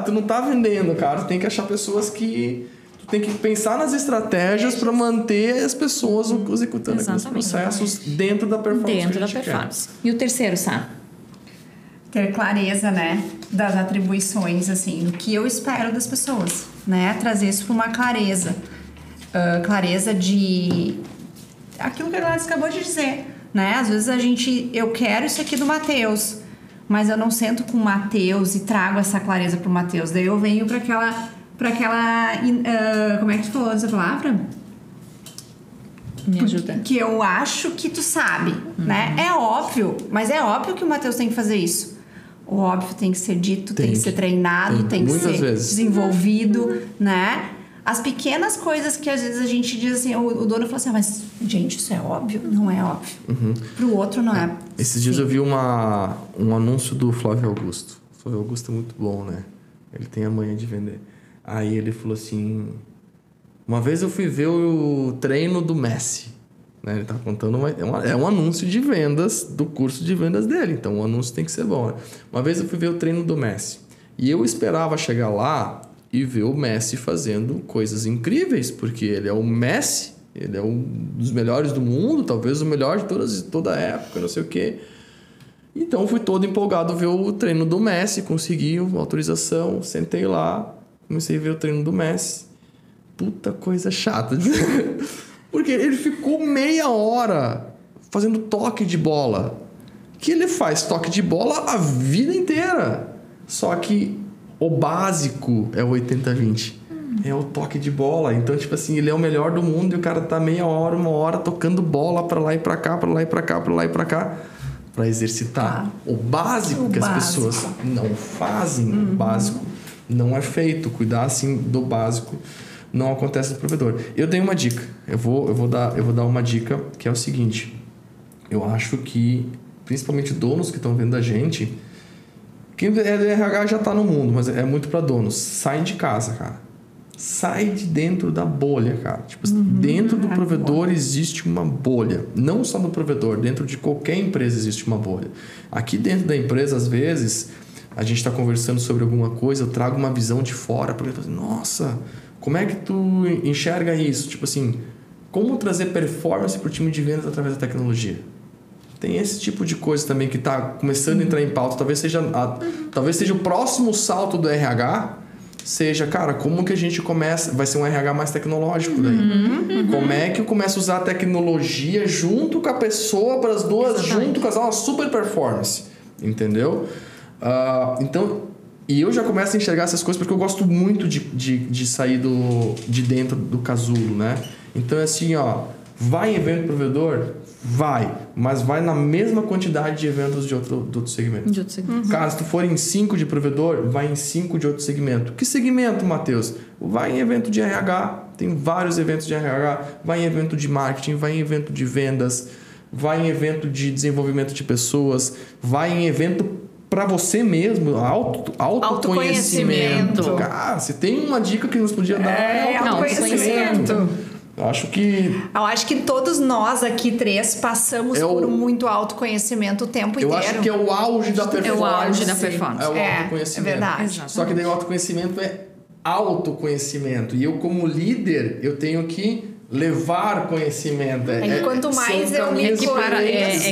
tu não tá vendendo, cara, tu tem que achar pessoas que... Tem que pensar nas estratégias para manter as pessoas executando aqueles processos dentro da performance. E o terceiro, Sá? Ter clareza, das atribuições, assim, do que eu espero das pessoas, Trazer isso para uma clareza. Clareza de... Aquilo que a Gladys acabou de dizer, Às vezes eu quero isso aqui do Matheus, mas eu não sento com o Matheus e trago essa clareza pro Matheus. Daí eu venho para aquela como é que tu falou essa palavra? Me ajuda. Que eu acho que tu sabe, É óbvio, mas é óbvio que o Matheus tem que fazer isso. O óbvio tem que ser dito, tem que ser treinado, tem que ser desenvolvido, As pequenas coisas que às vezes a gente diz assim, o dono fala assim, mas gente, isso é óbvio? Não é óbvio. Pro outro não é. Esses dias eu vi um anúncio do Flávio Augusto. O Flávio Augusto é muito bom, Ele tem a manha de vender. Aí ele falou assim, Uma vez eu fui ver o treino do Messi. Né? Ele tá contando é um anúncio de vendas do curso de vendas dele. Então o anúncio tem que ser bom. Né? Uma vez eu fui ver o treino do Messi. E eu esperava chegar lá e ver o Messi fazendo coisas incríveis. Porque ele é o Messi. Ele é um dos melhores do mundo. Talvez o melhor de toda a época. Não sei o quê. Então fui todo empolgado ver o treino do Messi. Consegui autorização. Sentei lá. Comecei a ver o treino do Messi. Puta coisa chata. Porque ele ficou meia hora fazendo toque de bola. Que ele faz toque de bola a vida inteira. Só que o básico é o 80-20. É o toque de bola. Então, tipo assim, ele é o melhor do mundo e o cara tá meia hora, uma hora tocando bola pra lá e pra cá, pra lá e pra cá, pra lá e pra cá. Pra exercitar o básico que as pessoas não fazem. O básico não é feito. Cuidar, assim, do básico não acontece no provedor. Eu tenho uma dica. Eu vou dar uma dica que é o seguinte. Eu acho que, principalmente donos que estão vendo a gente, quem é do RH já está no mundo, mas é muito para donos. Sai de casa, cara. Sai de dentro da bolha, cara. Tipo, dentro do provedor existe uma bolha. Não só no provedor, dentro de qualquer empresa existe uma bolha. Aqui dentro da empresa, às vezes, a gente está conversando sobre alguma coisa, eu trago uma visão de fora, porque eu falo assim, nossa, como é que tu enxerga isso? Tipo assim, como trazer performance para o time de vendas através da tecnologia? Tem esse tipo de coisa também que está começando a entrar em pauta. Talvez seja o próximo salto do RH, seja, cara, como que a gente começa... Vai ser um RH mais tecnológico daí. Como é que eu começo a usar a tecnologia junto com a pessoa para as duas, junto com uma super performance. Entendeu? Então... E eu já começo a enxergar essas coisas porque eu gosto muito de sair de dentro do casulo, né? Então é assim, ó... Vai em evento provedor? Vai. Mas vai na mesma quantidade de eventos de outro segmento. De outro segmento. Cara, se tu for em 5 de provedor, vai em 5 de outro segmento. Que segmento, Matheus? Vai em evento de RH. Tem vários eventos de RH. Vai em evento de marketing. Vai em evento de vendas. Vai em evento de desenvolvimento de pessoas. Vai em evento para você mesmo. Autoconhecimento. Cara, se tem uma dica que nos podia dar é autoconhecimento. Eu acho que todos nós aqui três passamos por muito autoconhecimento o tempo inteiro. Eu acho que é o auge da performance. É o auge da performance. É o autoconhecimento. É verdade. Só que daí o autoconhecimento é autoconhecimento. E eu, como líder, eu tenho que levar conhecimento. Quanto mais eu me conheço...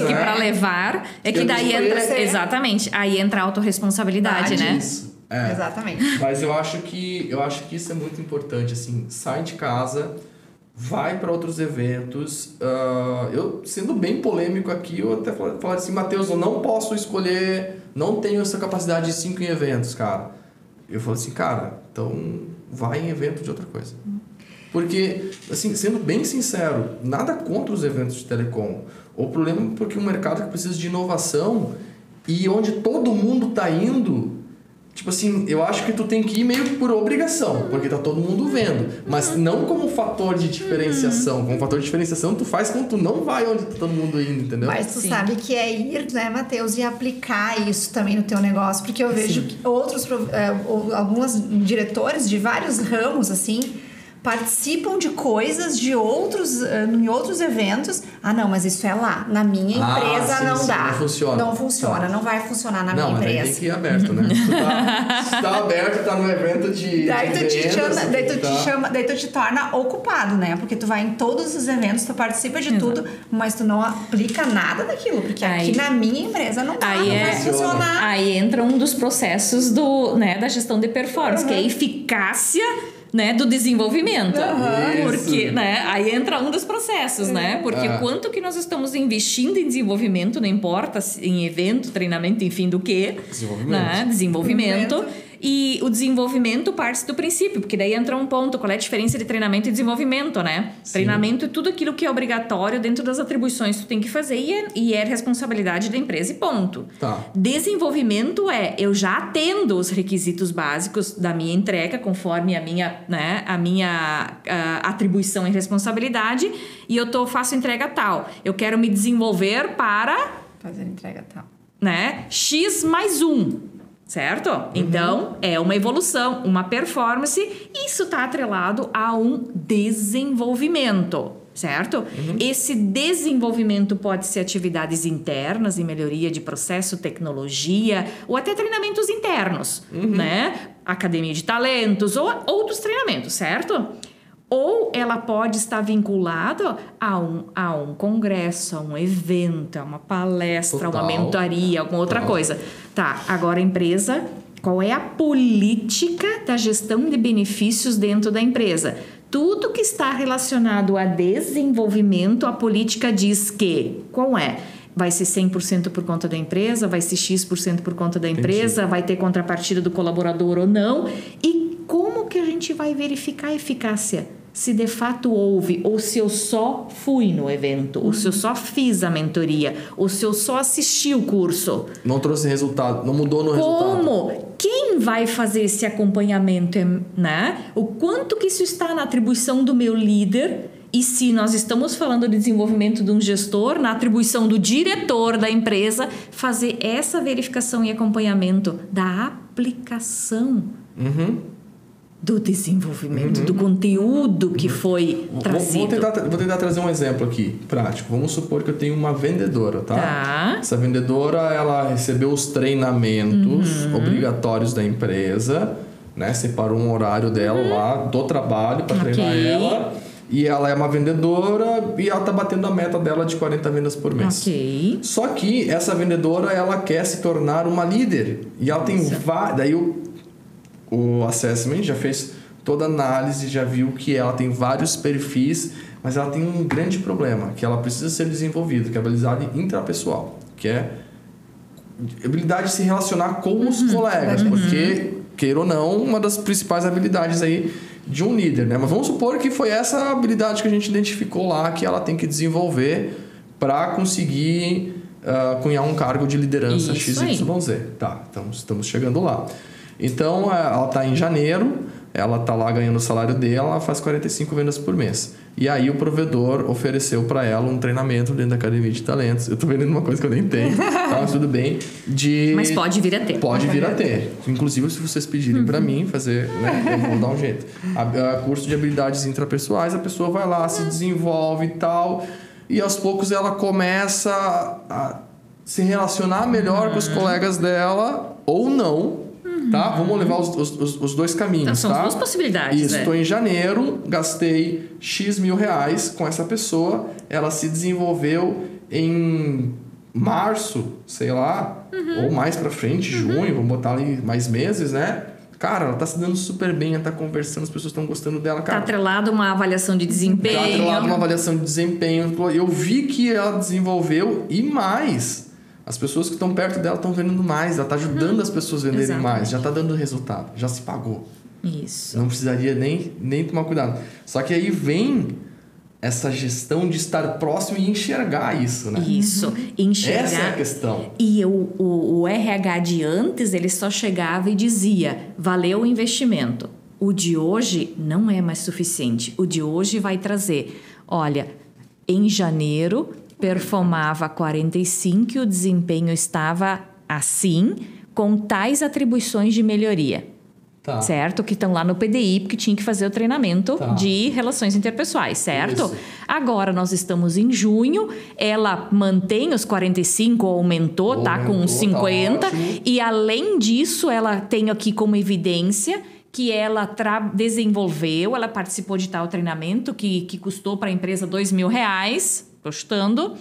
que para levar... É que daí entra... Exatamente. Aí entra a autorresponsabilidade, né? Isso. Exatamente. Mas eu acho que isso é muito importante. Assim, sai de casa... Vai para outros eventos. Eu, sendo bem polêmico aqui, eu até falo assim, Matheus, eu não posso escolher, não tenho essa capacidade de 5 em eventos, cara. Eu falo assim, cara, então vai em evento de outra coisa. Porque, assim, sendo bem sincero, nada contra os eventos de telecom. O problema é porque um mercado que precisa de inovação e onde todo mundo tá indo... Tipo assim, eu acho que tu tem que ir meio por obrigação, porque tá todo mundo vendo. Mas não como fator de diferenciação. Como fator de diferenciação, tu faz quando tu não vai onde tá todo mundo indo, entendeu? Mas tu sabe que é ir, né, Matheus, e aplicar isso também no teu negócio. Porque eu vejo que alguns diretores de vários ramos, assim... participam de coisas de em outros eventos. Não, mas isso é lá. Na minha empresa não dá. Não funciona. Não vai funcionar na minha empresa. Mas tem que ir aberto, né? Se tá aberto, tá no evento de daí tu te torna ocupado, né? Porque tu vai em todos os eventos, tu participa de tudo, mas tu não aplica nada daquilo. Porque aqui na minha empresa não dá, não vai funcionar. Aí entra um dos processos da gestão de performance, que é a eficácia... do desenvolvimento. Porque, aí entra um dos processos, Porque quanto que nós estamos investindo em desenvolvimento, não importa em evento, treinamento, enfim, do que. Desenvolvimento. E o desenvolvimento parte do princípio, porque daí entra um ponto, qual é a diferença de treinamento e desenvolvimento, Sim. Treinamento é tudo aquilo que é obrigatório dentro das atribuições que tu tem que fazer e é responsabilidade da empresa e ponto. Tá. Desenvolvimento eu já atendo os requisitos básicos da minha entrega, conforme a minha atribuição e responsabilidade, e eu faço entrega tal. Eu quero me desenvolver para... fazer entrega tal. X mais 1. certo? Então, é uma evolução, uma performance, e isso está atrelado a um desenvolvimento, certo? Esse desenvolvimento pode ser atividades internas e melhoria de processo, tecnologia, ou até treinamentos internos, né? Academia de talentos ou outros treinamentos, certo? Ou ela pode estar vinculada a um congresso, a um evento, a uma palestra, Total. uma mentoria, alguma outra coisa. Tá, agora a empresa, qual é a política da gestão de benefícios dentro da empresa? Tudo que está relacionado a desenvolvimento, a política diz que, qual é? Vai ser 100% por conta da empresa, vai ser X% por conta da empresa, vai ter contrapartida do colaborador ou não. E como que a gente vai verificar a eficácia? Se de fato houve, ou se eu só fui no evento, ou se eu só fiz a mentoria, ou se eu só assisti o curso. Não trouxe resultado, não mudou no resultado. Como? Quem vai fazer esse acompanhamento, né? O quanto que isso está na atribuição do meu líder? E se nós estamos falando de desenvolvimento de um gestor, na atribuição do diretor da empresa, fazer essa verificação e acompanhamento da aplicação do desenvolvimento, do conteúdo que foi trazido. Vou tentar trazer um exemplo aqui, prático. Vamos supor que eu tenho uma vendedora, tá? Essa vendedora, ela recebeu os treinamentos obrigatórios da empresa, né? Separou um horário dela lá do trabalho para treinar ela. E ela é uma vendedora e ela tá batendo a meta dela de 40 vendas por mês. Só que essa vendedora, ela quer se tornar uma líder. E ela tem daí o assessment já fez toda a análise, já viu que ela tem vários perfis, mas ela tem um grande problema, que ela precisa ser desenvolvida, que é a habilidade intrapessoal, que é a habilidade de se relacionar com os colegas, porque, queira ou não, uma das principais habilidades aí de um líder, né? Mas vamos supor que foi essa habilidade que a gente identificou lá, que ela tem que desenvolver para conseguir cunhar um cargo de liderança XYZ. Tá, então estamos chegando lá. Então, ela está em janeiro, ela está lá ganhando o salário dela, ela faz 45 vendas por mês. E aí o provedor ofereceu para ela um treinamento dentro da Academia de Talentos. Eu estou vendendo uma coisa que eu nem tenho, tá? Mas tudo bem. Mas pode vir a ter. Pode vir a ter. Inclusive, se vocês pedirem para mim fazer, né, eu vou dar um jeito. Curso de habilidades intrapessoais, a pessoa vai lá, se desenvolve e tal, e aos poucos ela começa a se relacionar melhor com os colegas dela, ou não. Tá? Vamos levar os dois caminhos, então, são tá? duas possibilidades. Isso, estou em janeiro, gastei X mil reais com essa pessoa, ela se desenvolveu em março, sei lá, ou mais pra frente, junho, vamos botar ali mais meses, né? Cara, ela tá se dando super bem, ela tá conversando, as pessoas estão gostando dela, cara. Tá atrelado uma avaliação de desempenho. Tá atrelado uma avaliação de desempenho. Eu vi que ela desenvolveu e mais. As pessoas que estão perto dela estão vendendo mais. Ela está ajudando as pessoas a venderem mais. Já está dando resultado. Já se pagou. Isso. Não precisaria nem tomar cuidado. Só que aí vem essa gestão de estar próximo e enxergar isso, né? Isso. Enxergar. Essa é a questão. E o RH de antes, ele só chegava e dizia, valeu o investimento. O de hoje não é mais suficiente. O de hoje vai trazer, olha, em janeiro performava 45 e o desempenho estava assim, com tais atribuições de melhoria. Tá. Certo? Que estão lá no PDI, porque tinha que fazer o treinamento de relações interpessoais, certo? Isso. Agora nós estamos em junho, ela mantém os 45, aumentou, tá com 50, e além disso, ela tem aqui como evidência que ela desenvolveu, ela participou de tal treinamento que custou para a empresa R$2.000, postando,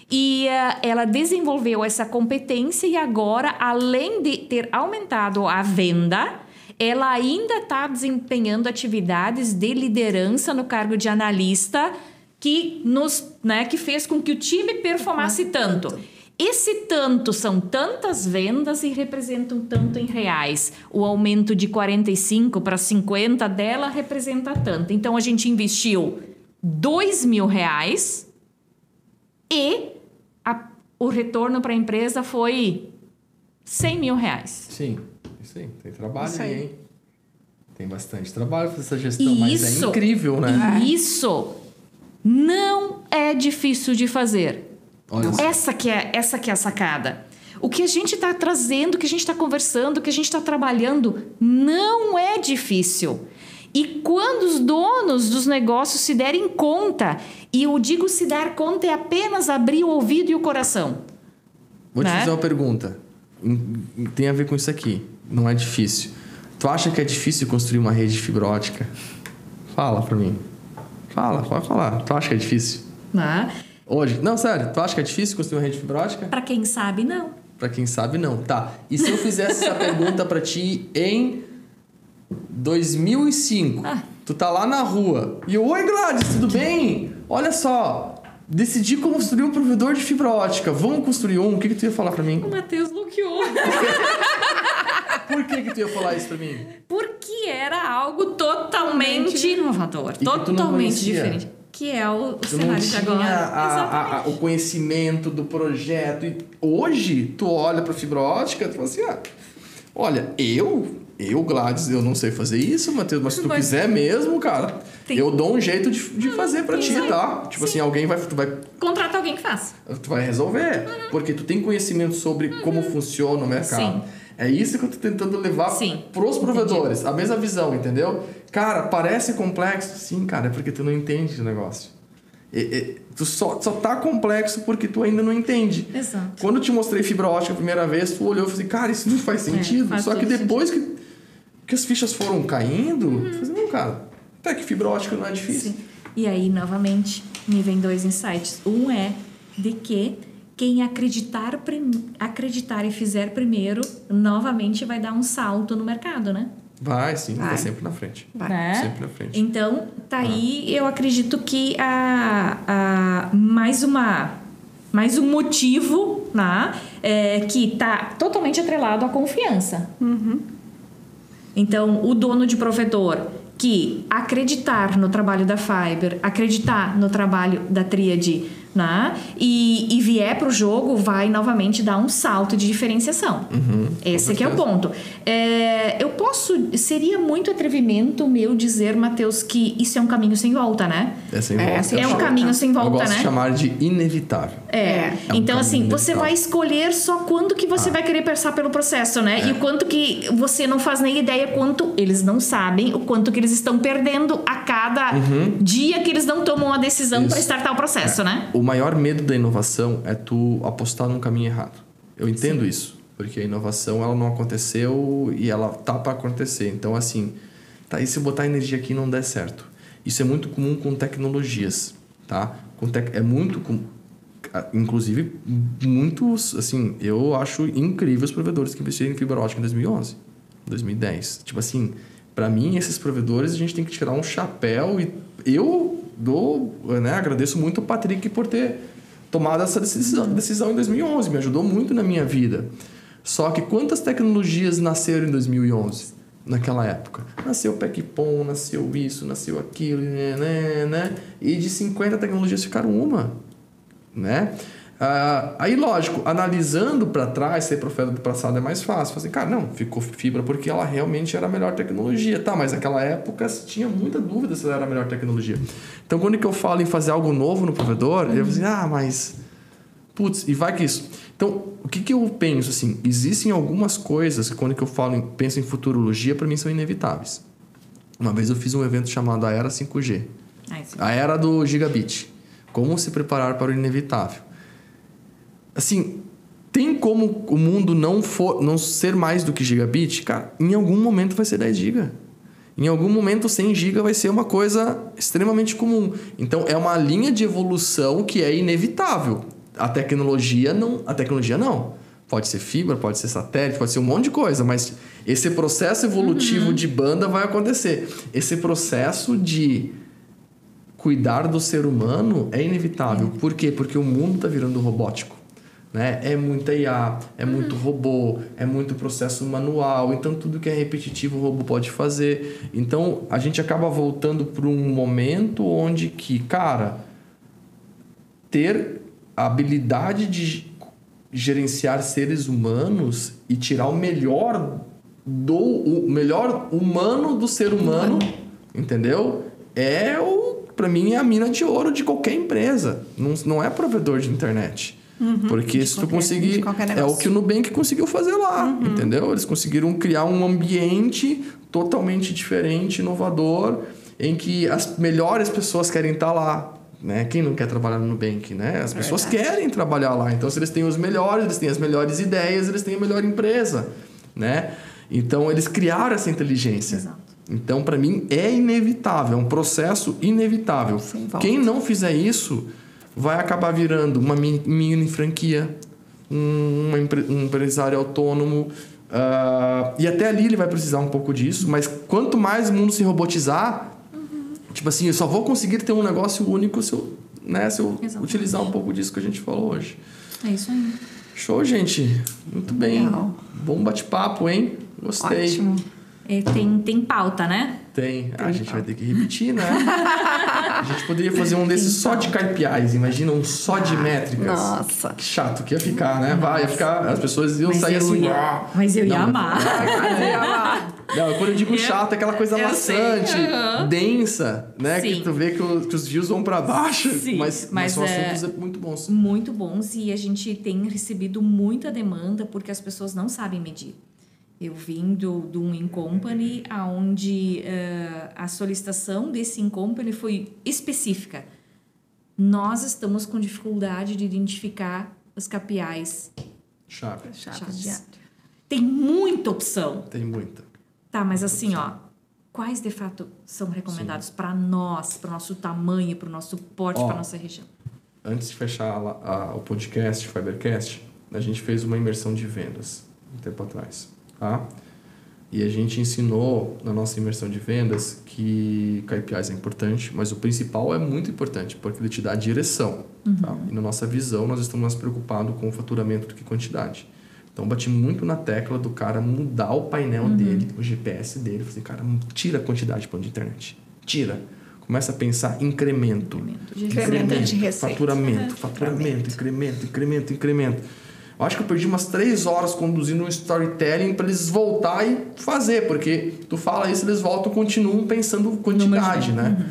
e ela desenvolveu essa competência e agora, além de ter aumentado a venda, ela ainda está desempenhando atividades de liderança no cargo de analista que fez com que o time performasse tanto. Esse tanto são tantas vendas e representam tanto em reais. O aumento de 45 para 50 dela representa tanto. Então, a gente investiu R$2.000 e o retorno para a empresa foi R$100.000. Sim, isso aí. Tem trabalho aí, hein? Tem bastante trabalho para essa gestão, mas é incrível, né? Isso não é difícil de fazer. Olha essa que é a sacada. O que a gente está trazendo, o que a gente está conversando, o que a gente está trabalhando não é difícil. E quando os donos dos negócios se derem conta, e eu digo se dar conta é apenas abrir o ouvido e o coração. Vou te fazer uma pergunta. Tem a ver com isso aqui. Não é difícil. Tu acha que é difícil construir uma rede de fibra ótica? Fala pra mim. Fala, pode falar. Tu acha que é difícil? Hoje? Não, sério. Tu acha que é difícil construir uma rede de fibra ótica? Pra quem sabe, não. Pra quem sabe, não. Tá. E se eu fizesse essa pergunta pra ti em 2005? Tu tá lá na rua. E eu, oi Gladys, tudo bem? Olha só, decidi construir um provedor de fibra ótica. Vamos construir um? O que tu ia falar pra mim? O Matheus bloqueou. Por que tu ia falar isso pra mim? Porque era algo totalmente inovador. E totalmente diferente. Que é o cenário de agora. O conhecimento do projeto. E hoje, tu olha pra fibra ótica e tu fala assim, olha, eu, Gladys, eu não sei fazer isso, Matheus, mas se tu quiser mesmo, cara, eu dou um jeito de fazer pra ti, tá? Tipo assim, tu vai... Contrata alguém que faça. Tu vai resolver, porque tu tem conhecimento sobre como funciona o mercado. Sim. É isso que eu tô tentando levar pros provedores. A mesma visão, entendeu? Cara, parece complexo. Sim, cara, é porque tu não entende o negócio. Tu só tá complexo porque tu ainda não entende. Exato. Quando eu te mostrei fibra ótica a primeira vez, tu olhou e falou assim, cara, isso não faz sentido. Só que depois que as fichas foram caindo, tu falou assim, não, cara, até que fibra ótica não é difícil. Sim. E aí, novamente, me vem 2 insights. Um é de que quem acreditar e fizer primeiro, novamente vai dar um salto no mercado, né? Vai, sim. Vai sempre na frente. Vai. Sempre na frente. Então, tá aí, eu acredito que mais um motivo, né? Que tá totalmente atrelado à confiança. Então, o dono de provedor que acreditar no trabalho da Fiber, acreditar no trabalho da Tríade, né? E vier para o jogo, vai novamente dar um salto de diferenciação. Esse que é o ponto. Seria muito atrevimento meu dizer, Matheus, que isso é um caminho sem volta, né? É sem volta. É um caminho sem volta, né? Eu gosto de chamar de inevitável. Então, assim, você vai escolher só quando que você vai querer passar pelo processo, né? E o quanto que você não faz nem ideia quanto eles não sabem, o quanto que eles estão perdendo a cada dia que eles não tomam a decisão para startar o processo, né? O maior medo da inovação é tu apostar num caminho errado. Eu entendo isso, porque a inovação ela não aconteceu e ela tá para acontecer. Então, assim, e se eu botar energia aqui não der certo? Isso é muito comum com tecnologias, tá? É muito comum. Inclusive, muitos, assim, eu acho incrível os provedores que investiram em fibra ótica em 2011, 2010. Tipo assim, para mim, esses provedores, a gente tem que tirar um chapéu e eu agradeço muito o Patrick por ter tomado essa decisão em 2011. Me ajudou muito na minha vida. Só que quantas tecnologias nasceram em 2011? Naquela época? Nasceu o PECPOM, nasceu isso, nasceu aquilo, né? E de 50 tecnologias ficaram uma, né? Aí, lógico, analisando para trás, ser profeta do passado é mais fácil. Assim, cara, não, ficou fibra porque ela realmente era a melhor tecnologia. Tá, mas naquela época se tinha muita dúvida se ela era a melhor tecnologia. Então, quando que eu falo em fazer algo novo no provedor, eu falo assim, mas... Putz, e vai que isso... Então, o que eu penso, assim? Existem algumas coisas que quando que eu penso em futurologia, para mim são inevitáveis. Uma vez eu fiz um evento chamado A Era 5G. A Era do Gigabit. Como se preparar para o inevitável. Assim, tem como o mundo não ser mais do que gigabit? Cara, em algum momento vai ser 10 GB. Em algum momento 100 GB vai ser uma coisa extremamente comum. Então, é uma linha de evolução que é inevitável. A tecnologia não. Pode ser fibra, pode ser satélite, pode ser um monte de coisa, mas esse processo evolutivo de banda vai acontecer. Esse processo de cuidar do ser humano é inevitável. Por quê? Porque o mundo está virando robótico. Né? É muita IA, é muito robô, é muito processo manual. Então, tudo que é repetitivo o robô pode fazer. Então, a gente acaba voltando para um momento onde que, cara, ter a habilidade de gerenciar seres humanos e tirar o melhor humano do ser humano, entendeu? Para mim, é a mina de ouro de qualquer empresa. Não é provedor de internet. Porque se tu conseguir... de qualquer É negócio. o que o Nubank conseguiu fazer lá, entendeu? Eles conseguiram criar um ambiente totalmente diferente, inovador, em que as melhores pessoas querem estar lá. Né? Quem não quer trabalhar no Nubank, né? As pessoas querem trabalhar lá. Então, se eles têm os melhores, eles têm as melhores ideias, eles têm a melhor empresa, né? Então, eles criaram essa inteligência. Exato. Então, para mim, é inevitável, é um processo inevitável. Sem volta. Quem não fizer isso vai acabar virando uma mini franquia, um empresário autônomo. E até ali ele vai precisar um pouco disso, mas quanto mais o mundo se robotizar, tipo assim, eu só vou conseguir ter um negócio único se eu utilizar um pouco disso que a gente falou hoje. É isso aí. Show, gente. Muito bem. Legal. Bom bate-papo, hein? Gostei. Ótimo. Tem pauta, né? Tem. A gente vai ter que repetir, né? A gente poderia fazer um desses só de KPIs. Imagina um só de métricas. Nossa. Que chato que ia ficar, né? Ia ficar... As pessoas iam sair assim... Mas eu ia Não, amar. Não, quando eu digo chato, é aquela coisa eu maçante, sei. Uhum. densa, né? Sim. Que tu vê que os views vão pra baixo. Sim, Mas são assuntos muito bons. Muito bons, e a gente tem recebido muita demanda porque as pessoas não sabem medir. Eu vim de um in-company onde a solicitação desse in-company foi específica. Nós estamos com dificuldade de identificar os KPIs. Chave. Chaves. Tem muita opção. Tem muita. Tá, mas assim, ó, quais de fato são recomendados para nós, para o nosso tamanho, para o nosso porte, para nossa região? Antes de fechar o podcast, o Fibercast, a gente fez uma imersão de vendas um tempo atrás, tá? E a gente ensinou na nossa imersão de vendas que KPIs é importante, mas o principal é muito importante, porque ele te dá direção. Tá? E na nossa visão, nós estamos mais preocupados com o faturamento do que quantidade. Então, bati muito na tecla do cara mudar o painel dele, o GPS dele. Falei, cara, tira a quantidade de plano de internet. Tira. Começa a pensar incremento. Incremento de receita. Faturamento, incremento. Eu acho que eu perdi umas 3 horas conduzindo um storytelling para eles voltar e fazer. Porque tu fala isso, eles voltam e continuam pensando quantidade, né?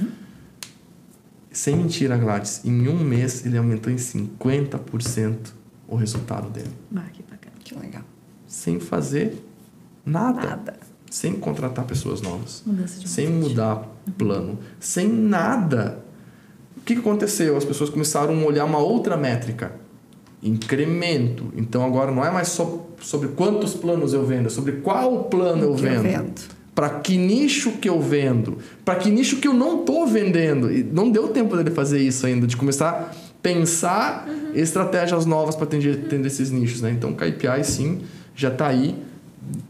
Sem mentira, Gladys. Em um mês, ele aumentou em 50% o resultado dele. Que bacana. Que legal. Sem fazer nada. Nada. Sem contratar pessoas novas. Mudança de Sem mindset. mudar o plano. Sem nada. O que aconteceu? As pessoas começaram a olhar uma outra métrica. Incremento. Então agora não é mais só sobre quantos planos eu vendo, é sobre qual plano eu vendo. Para que nicho que eu vendo. Para que nicho que eu não estou vendendo. E não deu tempo dele fazer isso ainda, de começar a pensar estratégias novas para atender esses nichos, né? Então, KPI, sim, já está aí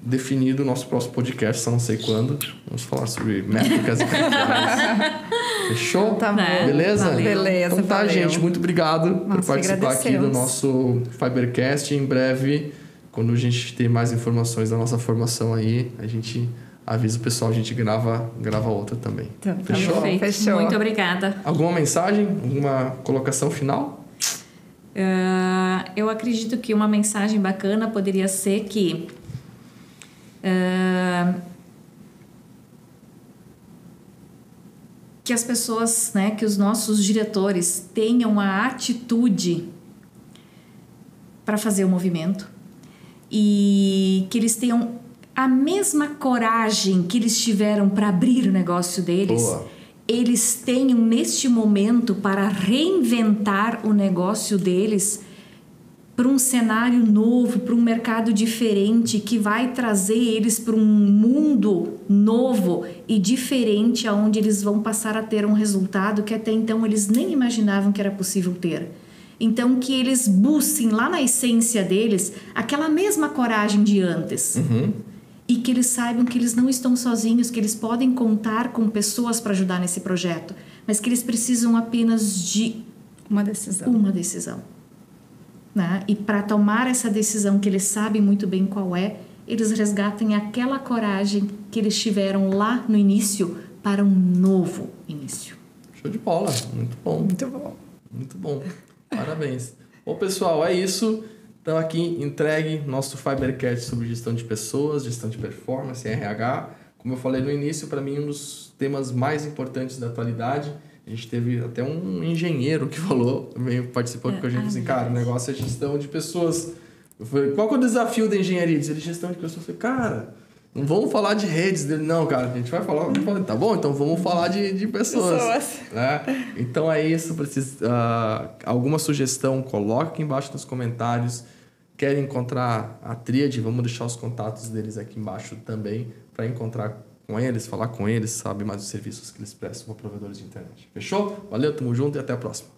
definido o nosso próximo podcast, só não sei quando. Vamos falar sobre métricas e KPIs. Fechou? Tá bom. Beleza? Valeu. Beleza, Então tá, valeu. gente. Muito obrigado por Nós participar aqui do agradecemos. nosso Fibercast. Em breve, quando a gente ter mais informações da nossa formação aí, a gente avisa o pessoal, a gente grava outra também. Então, tá Fechou? bom. Perfeito. Fechou. Muito obrigada. Alguma mensagem? Alguma colocação final? Eu acredito que uma mensagem bacana poderia ser que as pessoas, né, que os nossos diretores tenham a atitude para fazer o movimento e que eles tenham a mesma coragem que eles tiveram para abrir o negócio deles. Boa. Eles tenham neste momento para reinventar o negócio deles para um cenário novo, para um mercado diferente que vai trazer eles para um mundo novo e diferente, onde eles vão passar a ter um resultado que até então eles nem imaginavam que era possível ter. Então, que eles busquem lá na essência deles aquela mesma coragem de antes. E que eles saibam que eles não estão sozinhos, que eles podem contar com pessoas para ajudar nesse projeto, mas que eles precisam apenas de Uma decisão. uma decisão. Né? E para tomar essa decisão que eles sabem muito bem qual é, eles resgatem aquela coragem que eles tiveram lá no início para um novo início. Show de bola. Muito bom. Muito bom. Muito bom. Parabéns. Bom, pessoal, é isso. Então, aqui entregue nosso Fibercast sobre gestão de pessoas, gestão de performance, RH. Como eu falei no início, para mim, um dos temas mais importantes da atualidade. A gente teve até um engenheiro que falou, participou aqui com a gente, assim, cara, o negócio é gestão de pessoas. Eu falei, qual que é o desafio da engenharia? Ele disse, gestão de pessoas. Eu falei, cara, não vamos falar de redes dele. Não, cara, a gente vai falar. Eu falei, tá bom, então vamos falar de pessoas. Né? Então é isso. Alguma sugestão, coloca aqui embaixo nos comentários. Querem encontrar a Tríade? Vamos deixar os contatos deles aqui embaixo também para encontrar com eles, falar com eles, saber mais os serviços que eles prestam para provedores de internet. Fechou? Valeu, tamo junto e até a próxima.